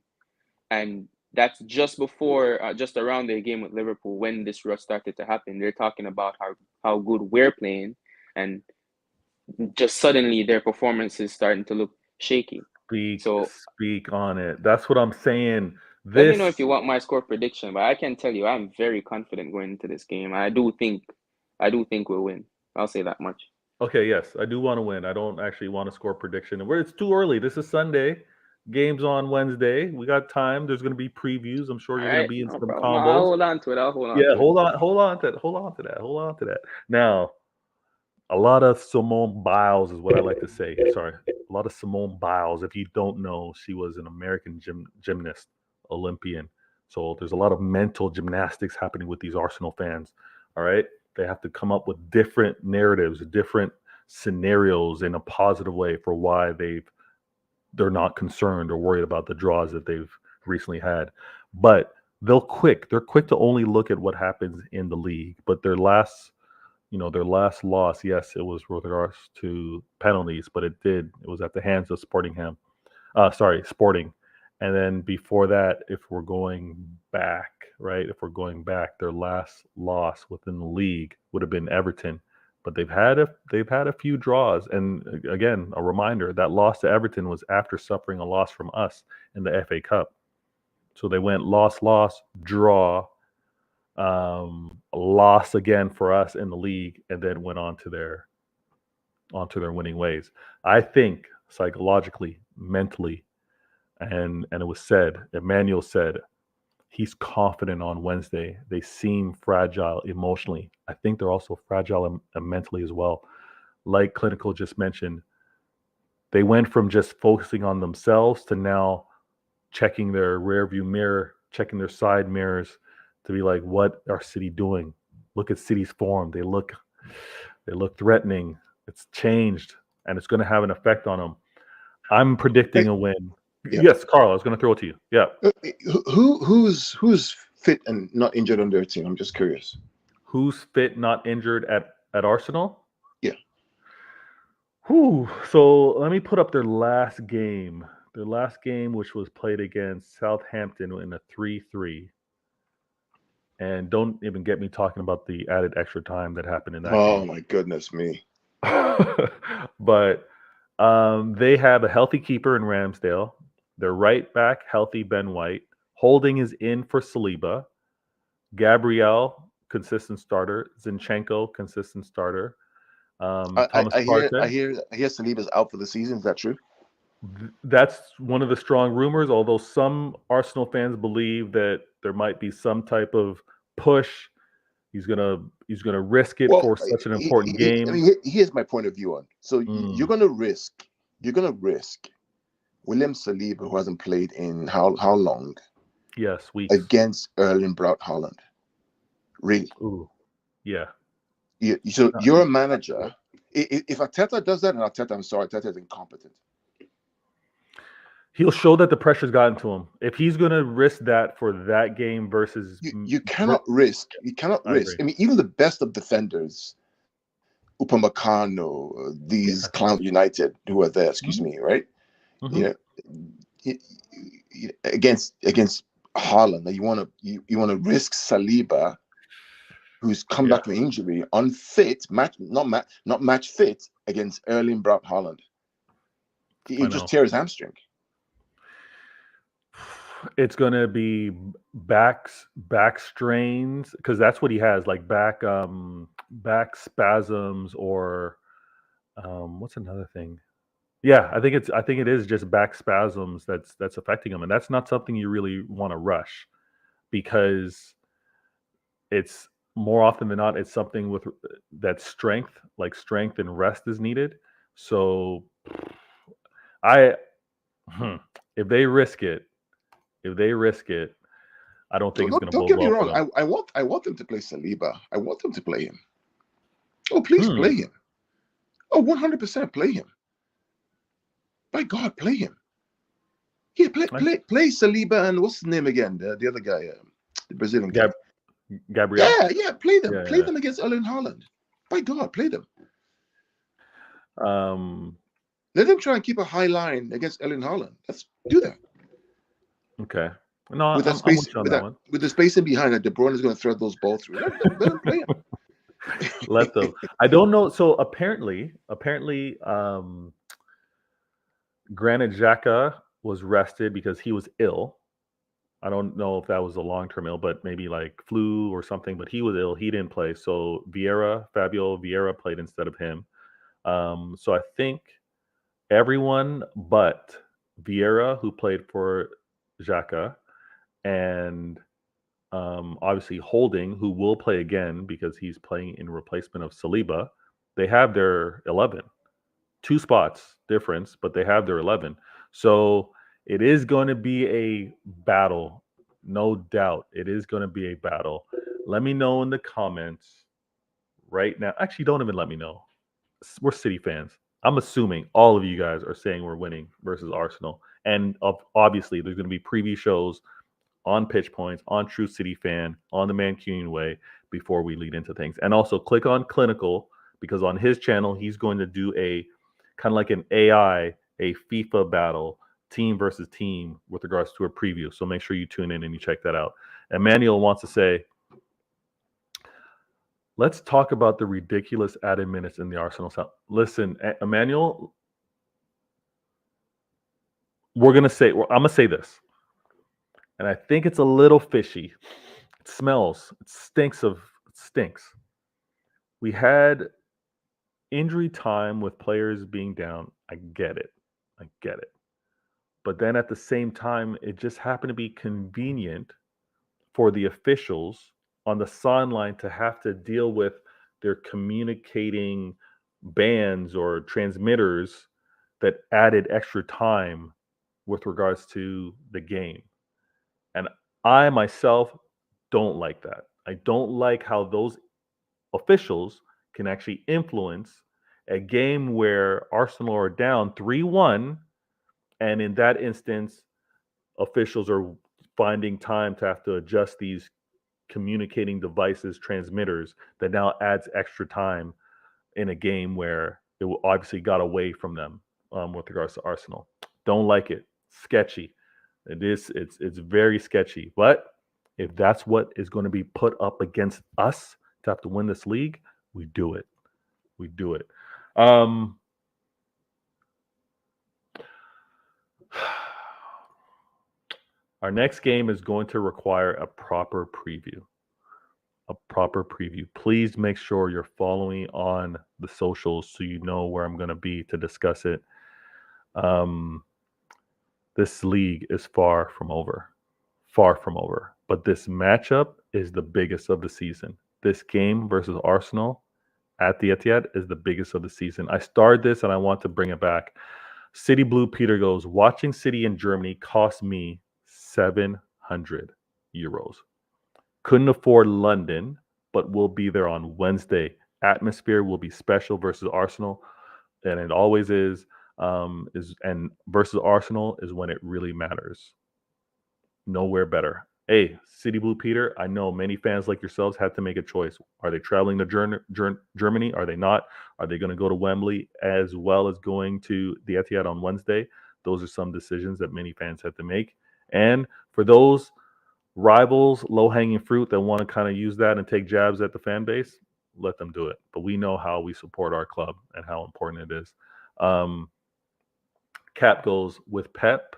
and that's just before, just around the game with Liverpool when this rut started to happen. They're talking about how good we're playing, and just suddenly their performance is starting to look shaky. Speak on it. That's what I'm saying. Let me know if you want my score prediction, but I can tell you I'm very confident going into this game. I do think we'll win. I'll say that much. Okay, yes, I do want to win. I don't actually want to score prediction. It's too early. This is Sunday. Games on Wednesday. We got time. There's going to be previews. I'm sure you're going to be in some I'll combos. hold on to it. I'll hold on. Yeah, to hold on to that. Now, a lot of Simone Biles is what I like to say. Sorry, a lot of Simone Biles. If you don't know, she was an American gymnast, Olympian. So there's a lot of mental gymnastics happening with these Arsenal fans. All right, they have to come up with different narratives, different scenarios in a positive way for why they're not concerned or worried about the draws that they've recently had. But they're quick to only look at what happens in the league. But their last loss, yes, it was with regards to penalties, but it was at the hands of Sporting. And then before that, if we're going back, their last loss within the league would have been Everton. But they've had a few draws, and again, a reminder that loss to Everton was after suffering a loss from us in the FA Cup. So they went loss, draw, loss again for us in the league, and then went onto their winning ways. I think psychologically, mentally, and it was said, Emmanuel said, he's confident on Wednesday. They seem fragile emotionally. I think they're also fragile mentally as well. Like Klilnical just mentioned, they went from just focusing on themselves to now checking their rear view mirror, checking their side mirrors to be like, what are City doing? Look at City's form. They look threatening. It's changed, and it's going to have an effect on them. I'm predicting a win. Yeah. Yes, Carl, I was going to throw it to you. Yeah. Who's fit and not injured on their team? I'm just curious. Who's fit, not injured at Arsenal? Yeah. So let me put up their last game. Their last game, which was played against Southampton in a 3-3. And don't even get me talking about the added extra time that happened in that game. Oh, my goodness me. But they have a healthy keeper in Ramsdale. Their right back, healthy Ben White. Holding is in for Saliba. Gabriel, consistent starter. Zinchenko, consistent starter. I hear Saliba's out for the season. Is that true? That's one of the strong rumors, although some Arsenal fans believe that there might be some type of push. He's gonna risk it for such an important game. I mean, here's my point of view on. So you're gonna risk William Saliba, who hasn't played in how long? Yes, weeks. Against Erling Braut Haaland. Really? Ooh, yeah. So you're a manager. If Arteta does that, and Arteta is incompetent. He'll show that the pressure's gotten to him. If he's going to risk that for that game versus... You cannot risk. You cannot risk. Agree. I mean, even the best of defenders, Upamecano, these clowns United who are there, right? Mm-hmm. Against Haaland, you want to risk Saliba, who's come back from injury, unfit, not match fit against Erling Braut Haaland. He just tear his hamstring. It's going to be back strains, because that's what he has, like back spasms, or what's another thing? Yeah, I think it is just back spasms that's affecting him, and that's not something you really want to rush, because it's more often than not, it's something with that strength and rest is needed. So if they risk it, I don't think it's going to. Don't get me wrong. I want them to play Saliba. I want them to play him. Oh, please play him. Oh, 100% play him. By God, play him. Yeah, play Saliba and what's his name again? The other guy, the Brazilian guy. Gabriel. Yeah, play them. Play them against Erling Haaland. By God, play them. Let them try and keep a high line against Erling Haaland. Let's do that. Okay. No, with the spacing behind it, De Bruyne is going to thread those balls through. Let them play him. Let them. I don't know. So apparently, Granit Xhaka was rested because he was ill. I don't know if that was a long-term ill, but maybe like flu or something. But he was ill. He didn't play. So Fabio Vieira played instead of him. So I think everyone but Vieira, who played for Xhaka, and obviously Holding, who will play again because he's playing in replacement of Saliba, they have their 11. 2 spots difference, but they have their 11. So it is going to be a battle. No doubt. It is going to be a battle. Let me know in the comments right now. Actually, don't even let me know. We're City fans. I'm assuming all of you guys are saying we're winning versus Arsenal. And obviously, there's going to be preview shows on Pitch Points, on True City Fan, on the Mancunian Way before we lead into things. And also click on Klilnical because on his channel, he's going to do a kind of like an AI, a FIFA battle, team versus team with regards to a preview. So make sure you tune in and you check that out. Emmanuel wants to say, let's talk about the ridiculous added minutes in the Arsenal sound. Listen, Emmanuel, I'm going to say this. And I think it's a little fishy. It smells. It stinks. We had injury time with players being down. I get it. But then at the same time, it just happened to be convenient for the officials on the sideline to have to deal with their communicating bands or transmitters that added extra time with regards to the game. And I myself don't like that. I don't like how those officials can actually influence a game where Arsenal are down 3-1. And in that instance, officials are finding time to have to adjust these communicating devices, transmitters, that now adds extra time in a game where it obviously got away from them with regards to Arsenal. Don't like it. Sketchy. It's very sketchy. But if that's what is going to be put up against us to have to win this league, we do it. Our next game is going to require a proper preview. Please make sure you're following on the socials so you know where I'm going to be to discuss it. This league is far from over. But this matchup is the biggest of the season. This game versus Arsenal at the Etihad is the biggest of the season. I started this and I want to bring it back. City Blue Peter goes, watching City in Germany cost me €700. Couldn't afford London, but we'll be there on Wednesday. Atmosphere will be special versus Arsenal, and it always is. And versus Arsenal is when it really matters. Nowhere better. Hey, City Blue Peter, I know many fans like yourselves had to make a choice. Are they traveling to Germany? Are they not? Are they going to go to Wembley as well as going to the Etihad on Wednesday? Those are some decisions that many fans had to make. And for those rivals, low-hanging fruit that want to kind of use that and take jabs at the fan base, let them do it. But we know how we support our club and how important it is. Cap goes, with Pep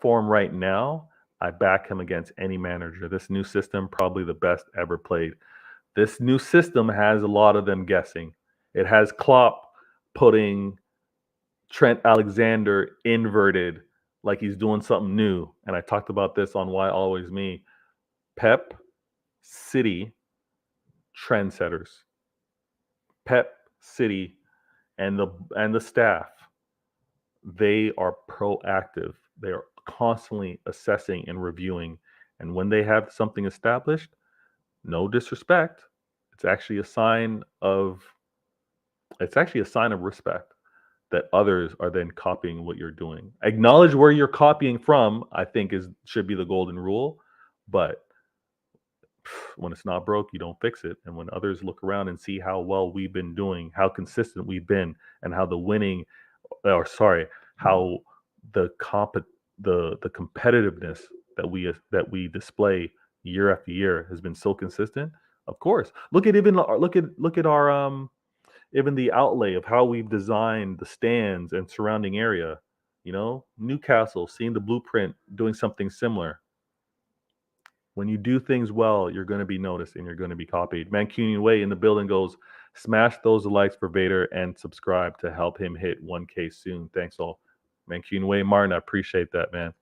form right now, I back him against any manager. This new system, probably the best ever played. This new system has a lot of them guessing. It has Klopp putting Trent Alexander inverted like he's doing something new. And I talked about this on Why Always Me. Pep, City, trendsetters. Pep, City, and the staff, they are proactive. They are constantly assessing and reviewing. And when they have something established, no disrespect, it's actually a sign of respect that others are then copying what you're doing. Acknowledge where you're copying from, I think should be the golden rule. But when it's not broke, you don't fix it. And when others look around and see how well we've been doing, how consistent we've been, and how how the competitiveness that we display year after year has been so consistent. Of course, look at our even the outlay of how we've designed the stands and surrounding area. Newcastle, seeing the blueprint, doing something similar. When you do things well, you're going to be noticed and you're going to be copied. Mancunian Way in the building goes, smash those likes for Vader and subscribe to help him hit 1K soon. Thanks all. Mancunian Way, Martin, I appreciate that, man.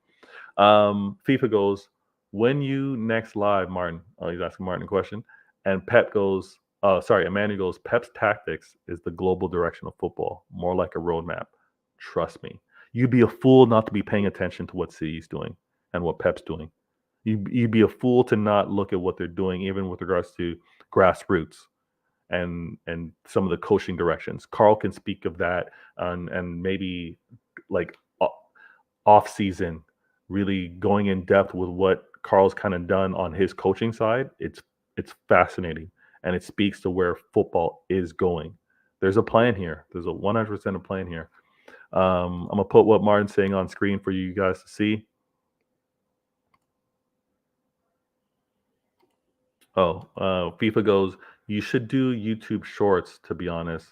FIFA goes, when you next live, Martin. Oh, he's asking Martin a question. And Pep goes, Emmanuel goes, Pep's tactics is the global direction of football, more like a roadmap. Trust me. You'd be a fool not to be paying attention to what City's doing and what Pep's doing. You'd be a fool to not look at what they're doing, even with regards to grassroots and some of the coaching directions. Carl can speak of that, and maybe like off season, really going in depth with what Carl's kind of done on his coaching side. It's fascinating, and it speaks to where football is going. There's a plan here. There's a 100% a plan here. I'm gonna put what Martin's saying on screen for you guys to see. FIFA goes, you should do YouTube shorts, to be honest.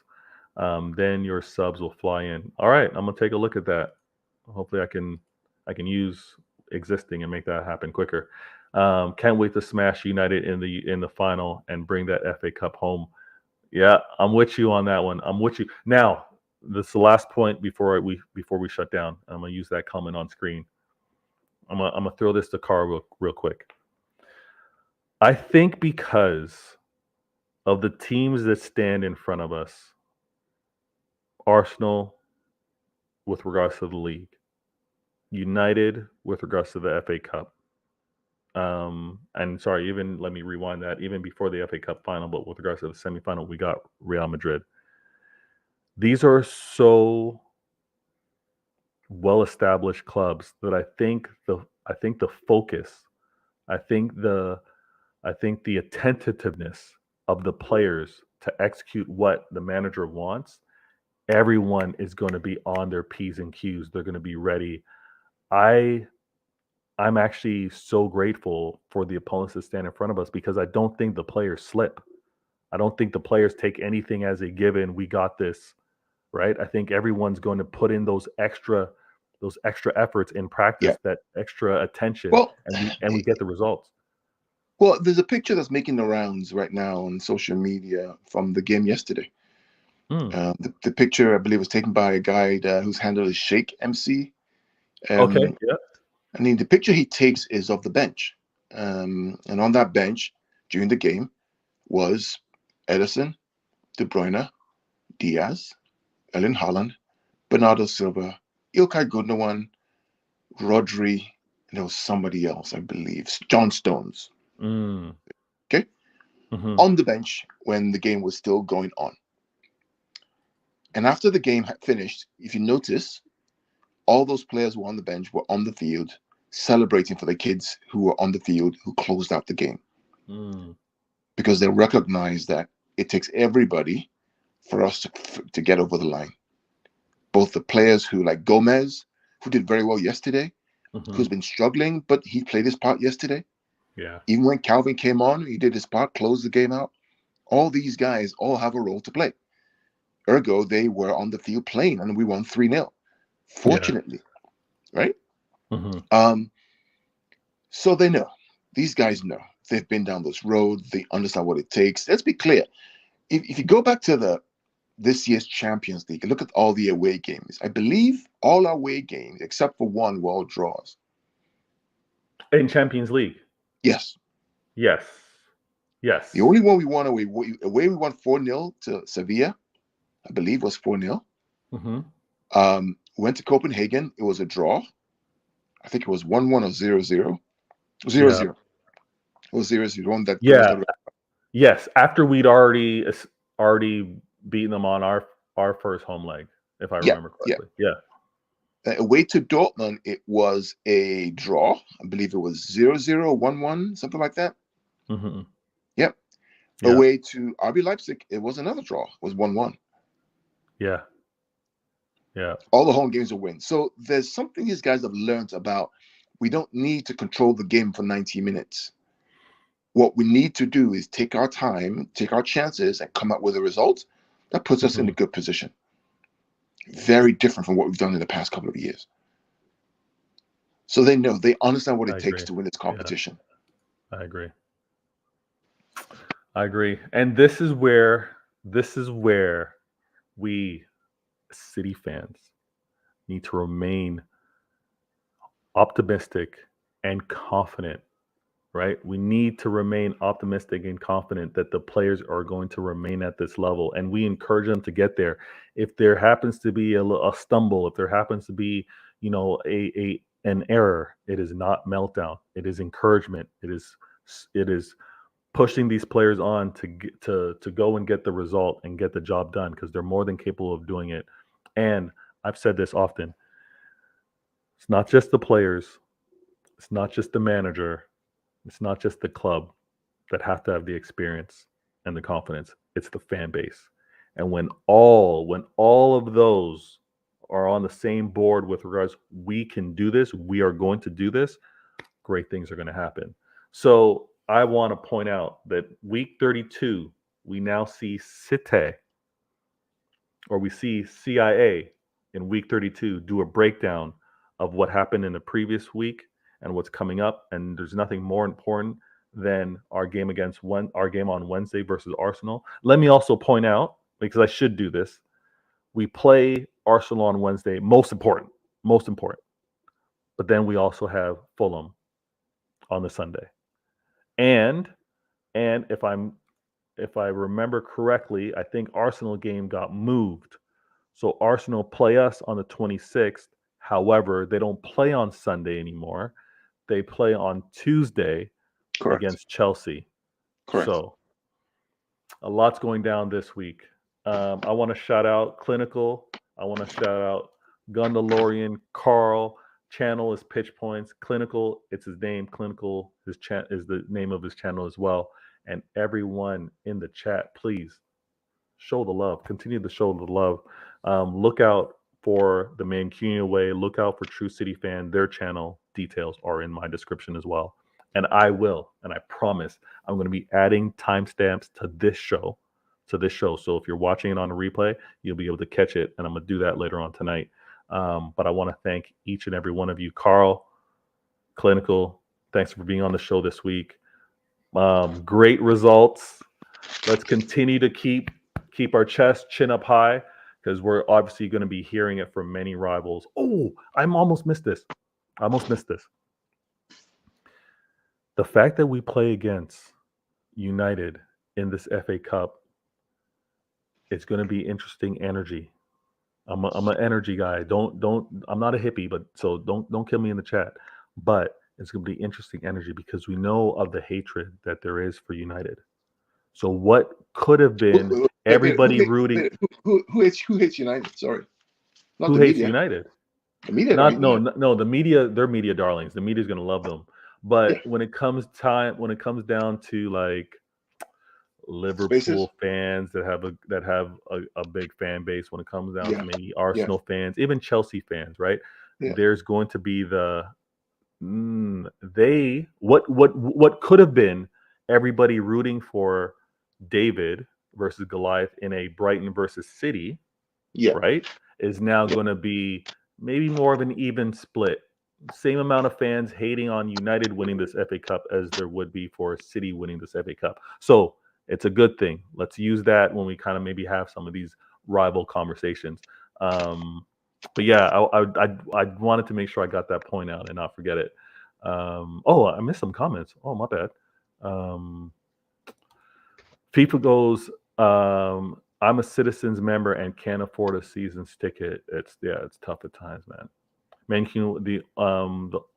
Then your subs will fly in. All right, I'm gonna take a look at that. Hopefully I can use existing and make that happen quicker. Can't wait to smash United in the final and bring that FA Cup home. Yeah, I'm with you on that one. I'm with you. Now, this is the last point before we shut down. I'm gonna use that comment on screen. I'm gonna throw this to Carl real quick. I think because of the teams that stand in front of us, Arsenal with regards to the league, United with regards to the FA Cup, and sorry, even let me rewind that, even before the FA Cup final, but with regards to the semifinal, we got Real Madrid. These are so well-established clubs that I think the focus, I think the attentiveness of the players to execute what the manager wants, everyone is going to be on their P's and Q's. They're going to be ready. I'm actually so grateful for the opponents that stand in front of us, because I don't think the players slip. I don't think the players take anything as a given. We got this, right? I think everyone's going to put in those extra efforts in practice, that extra attention, and we get the results. Well, there's a picture that's making the rounds right now on social media from the game yesterday. The picture, I believe, was taken by a guy whose handle is Sheikh MC. Okay, yeah. I mean, the picture he takes is of the bench. And on that bench during the game was Ederson, De Bruyne, Diaz, Erling Haaland, Bernardo Silva, Ilkay Gundogan, Rodri, and there was somebody else, I believe, John Stones. Okay? On the bench when the game was still going on. And after the game had finished, if you notice, all those players who were on the bench were on the field celebrating for the kids who were on the field who closed out the game. Because they recognize that it takes everybody for us to get over the line. Both the players who, like Gomez, who did very well yesterday, who's been struggling, but he played his part yesterday. Yeah. Even when Calvin came on, he did his part, closed the game out. All these guys all have a role to play. Ergo, they were on the field playing, and we won 3-0. Fortunately, right? So they know. These guys know. They've been down this road. They understand what it takes. Let's be clear. If you go back to this year's Champions League, look at all the away games. I believe all our away games, except for one, were all draws. In Champions League? Yes. Yes. The only one we won away we won 4-0 to Sevilla, I believe was 4-0. Went to Copenhagen. It was a draw. I think it was 1-1 or 0-0. 0-0. It was 0-0. One that Yes, after we'd already beaten them on our first home leg, if I remember correctly. Away to Dortmund, it was a draw. I believe it was 0-0, 1-1, something like that. Away to RB Leipzig, it was another draw. It was 1-1. All the home games are wins. So there's something these guys have learned about. We don't need to control the game for 90 minutes. What we need to do is take our time, take our chances, and come up with a result that puts us in a good position. Very different from what we've done in the past couple of years. So they know, they understand what it takes to win this competition. I agree. And this is where we City fans need to remain optimistic and confident, right? We need to remain optimistic and confident that the players are going to remain at this level, and we encourage them to get there. If there happens to be a stumble, if there happens to be, an error, it is not meltdown. It is encouragement. It is pushing these players on to go and get the result and get the job done, because they're more than capable of doing it. And I've said this often. It's not just the players. It's not just the manager. It's not just the club that have to have the experience and the confidence. It's the fan base. And when all of those are on the same board with regards, we can do this, we are going to do this, great things are going to happen. So I want to point out that week 32, we now see City, or we see CIA in week 32 do a breakdown of what happened in the previous week and what's coming up. And there's nothing more important than our game on Wednesday versus Arsenal. Let me also point out, because I should do this, we play Arsenal on Wednesday, most important. But then we also have Fulham on the Sunday. And if I remember correctly, I think Arsenal game got moved. So Arsenal play us on the 26th. However, they don't play on Sunday anymore. They play on Tuesday against Chelsea. Correct. So a lot's going down this week. I want to shout out Klilnical. I want to shout out Gundalorian, Carl. Channel is Pitch Points. Klilnical, it's his name. Klilnical is the name of his channel as well. And everyone in the chat, please show the love. Continue to show the love. Look out for the Mancunian Way. Look out for True City Fan. Their channel details are in my description as well. And I promise, I'm going to be adding timestamps to this show. So if you're watching it on a replay, you'll be able to catch it. And I'm going to do that later on tonight. But I want to thank each and every one of you. Carl, Klilnical, thanks for being on the show this week. Great results. Let's continue to keep our chin up high, because we're obviously going to be hearing it from many rivals. Oh, I almost missed this. The fact that we play against United in this FA Cup, it's going to be interesting energy. I'm an energy guy. I'm not a hippie, but so don't kill me in the chat. But it's going to be interesting energy, because we know of the hatred that there is for United. So what could have been everybody rooting? Who hates United? Sorry, not who the hates media. United? The media. No. The media. They're media darlings. The media's going to love them. But when it comes down to like Liverpool fans that have a big fan base, when it comes down to maybe Arsenal fans, even Chelsea fans, right? Yeah. There's going to be what could have been everybody rooting for David versus Goliath in a Brighton versus City, right, is now going to be maybe more of an even split. Same amount of fans hating on United winning this FA Cup as there would be for City winning this FA Cup. So it's a good thing. Let's use that when we kind of maybe have some of these rival conversations. But yeah, I wanted to make sure I got that point out and not forget it. I missed some comments. Oh, my bad. FIFA goes, I'm a Citizens member and can't afford a season's ticket. It's tough at times, man. They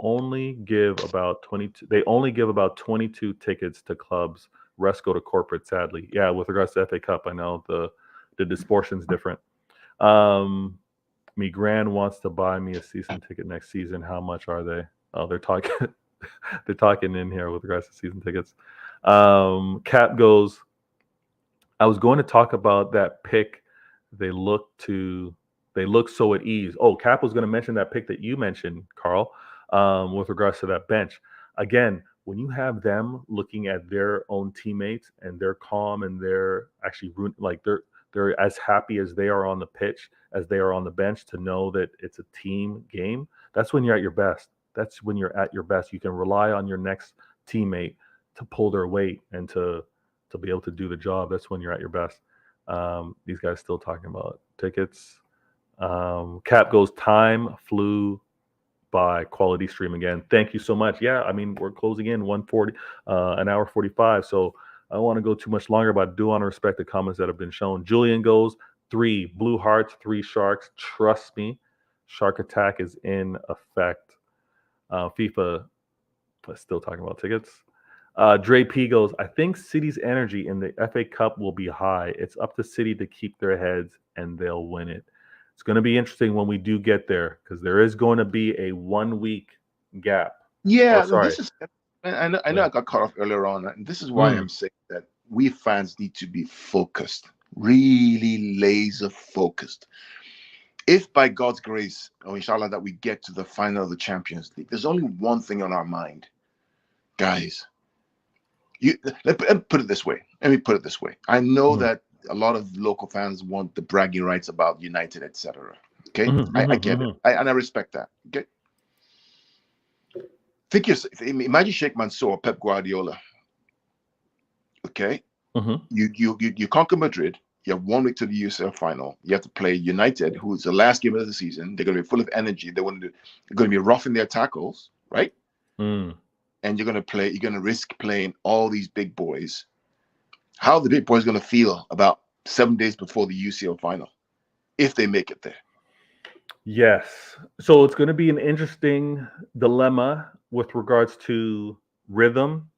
only give about 22 tickets to clubs. Rest go to corporate, sadly. Yeah, with regards to FA Cup, I know the disproportion's different. Me Grand wants to buy me a season ticket next season. How much are they? Oh, they're talking they're talking in here with regards to season tickets. Cap goes, I was going to talk about that pick. They look so at ease. Oh, Cap was going to mention that pick that you mentioned, Carl, with regards to that bench. Again, when you have them looking at their own teammates and they're calm and they're actually like they're as happy as they are on the pitch as they are on the bench, to know that it's a team game, that's when you're at your best. You can rely on your next teammate pull their weight and to be able to do the job. That's when you're at your best. These guys still talking about tickets. Cap goes, time flew by, quality stream again. Thank you so much. Yeah, I mean, we're closing in 140, an hour 45. So I don't want to go too much longer, but I do want to respect the comments that have been shown. Julian goes, 3 blue hearts, 3 sharks. Trust me, shark attack is in effect. FIFA still talking about tickets. Dre P goes, I think City's energy in the FA Cup will be high. It's up to City to keep their heads and they'll win it. It's going to be interesting when we do get there because there is going to be a 1 week gap. Yeah, sorry. this is. I know. I got caught off earlier on, and this is why I'm saying that we fans need to be focused, really laser focused. If by God's grace, or inshallah, that we get to the final of the Champions League, there's only one thing on our mind, guys. Let me put it this way. I know that a lot of local fans want the bragging rights about United, etc. Okay, I get it, and I respect that. Okay, imagine Sheikh Mansour or Pep Guardiola. Okay, you conquer Madrid. You have 1 week to the UCL final. You have to play United, who is the last game of the season. They're going to be full of energy. They're going to be rough in their tackles, right? And you're going to risk playing all these big boys. How are the big boys going to feel about 7 days before the UCL final, if they make it there? Yes. So it's going to be an interesting dilemma with regards to rhythm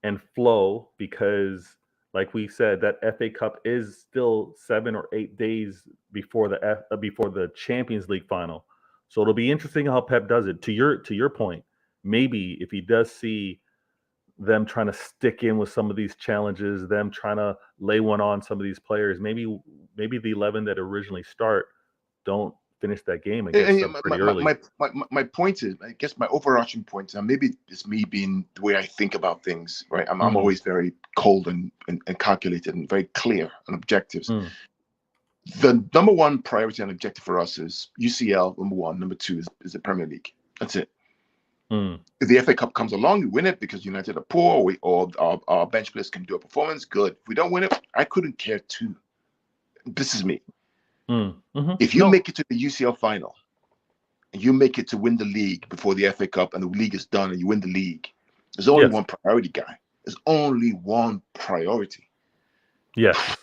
and flow, because like we said, that FA Cup is still 7 or 8 days before the Champions League final. So it'll be interesting how Pep does it. To your point, maybe if he does see them trying to stick in with some of these challenges, them trying to lay one on some of these players, maybe the 11 that originally start don't finish that game against them pretty early. My point is, I guess my overarching point, and maybe it's me being the way I think about things, right? I'm always very cold and calculated and very clear on objectives. The number one priority and objective for us is UCL, number one. Number two is the Premier League. That's it. If the FA Cup comes along, we win it because United are poor, or our bench players can do a performance, good. If we don't win it, I couldn't care too. This is me. If you make it to the UCL final, and you make it to win the league before the FA Cup, and the league is done, and you win the league, there's only one priority, guy. There's only one priority. Yes,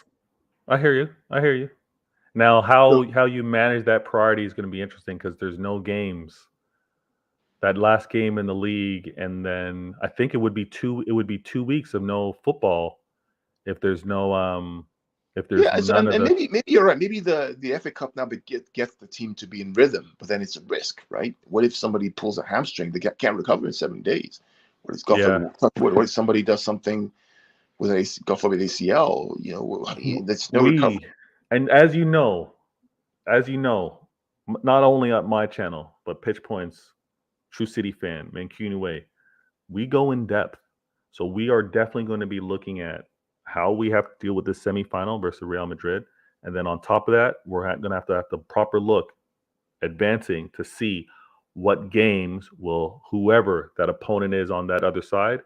I hear you. Now, how you manage that priority is going to be interesting because there's no games. That last game in the league, and then I think it would be 2 weeks of no football if there's no maybe you're right. Maybe the FA Cup now gets the team to be in rhythm, but then it's a risk, right? What if somebody pulls a hamstring? They can't recover in 7 days. What if somebody does something with God forbid ACL? You know, that's no recovery. And as you know, not only at my channel but Pitch Point's True City fan, Mancuni Way, we go in depth. So we are definitely going to be looking at how we have to deal with this semifinal versus Real Madrid. And then on top of that, we're going to have the proper look advancing to see what games will whoever that opponent is on that other side,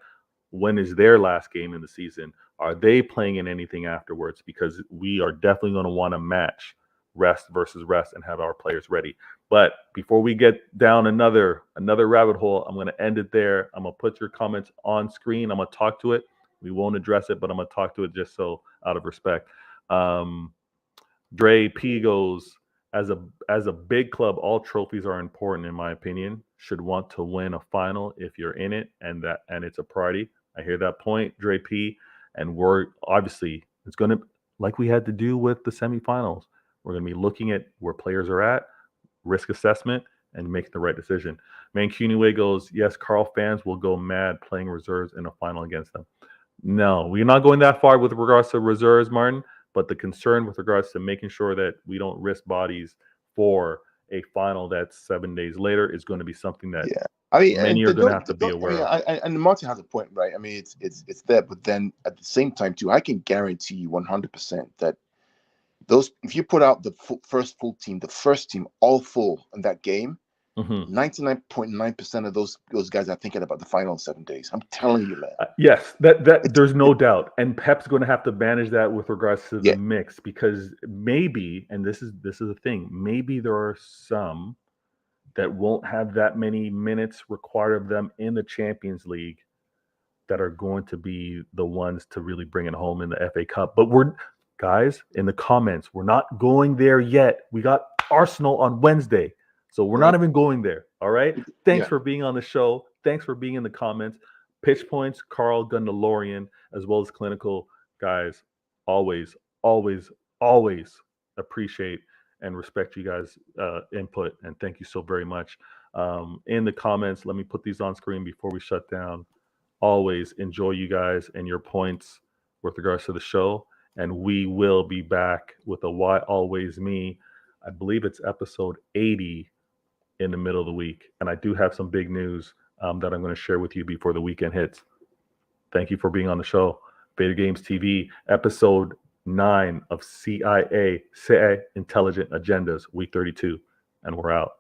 when is their last game in the season? Are they playing in anything afterwards? Because we are definitely going to want to match rest versus rest and have our players ready. But before we get down another rabbit hole, I'm going to end it there. I'm going to put your comments on screen. I'm going to talk to it. We won't address it, but I'm going to talk to it just so out of respect. Dre P goes, as a big club, all trophies are important, in my opinion. Should want to win a final if you're in it, and it's a priority. I hear that point, Dre P. And we're obviously, it's going to, like we had to do with the semifinals, we're going to be looking at where players are at, risk assessment, and making the right decision. Mancuniwe goes, yes, Carl fans will go mad playing reserves in a final against them. No, we're not going that far with regards to reserves, Martin, but the concern with regards to making sure that we don't risk bodies for a final that's 7 days later is going to be something that many are going to have to be aware of. And Martin has a point, right? I mean, it's there, but then at the same time, too, I can guarantee you 100% that if you put out the first full team, the first team all full in that game, 99.9% of those guys are thinking about the final 7 days. I'm telling you, man. Yes, that there's no doubt, and Pep's going to have to manage that with regards to the Yeah. mix, because maybe, and this is the thing, maybe there are some that won't have that many minutes required of them in the Champions League that are going to be the ones to really bring it home in the FA Cup. But we're, guys, in the comments, we're not going there yet. We got Arsenal on Wednesday, so we're not even going there. All right. Thanks for being on the show. Thanks for being in the comments. Pitch Points, Carl Gundalorian, as well as Klilnical, guys. Always appreciate and respect you guys' input, and thank you so very much. In the comments, let me put these on screen before we shut down. Always enjoy you guys and your points with regards to the show, and we will be back with a Why Always Me. I believe it's episode 80 in the middle of the week, and I do have some big news that I'm going to share with you before the weekend hits. Thank you for being on the show. Beta Games TV, episode 9 of CIA Intelligent Agendas, week 32, and we're out.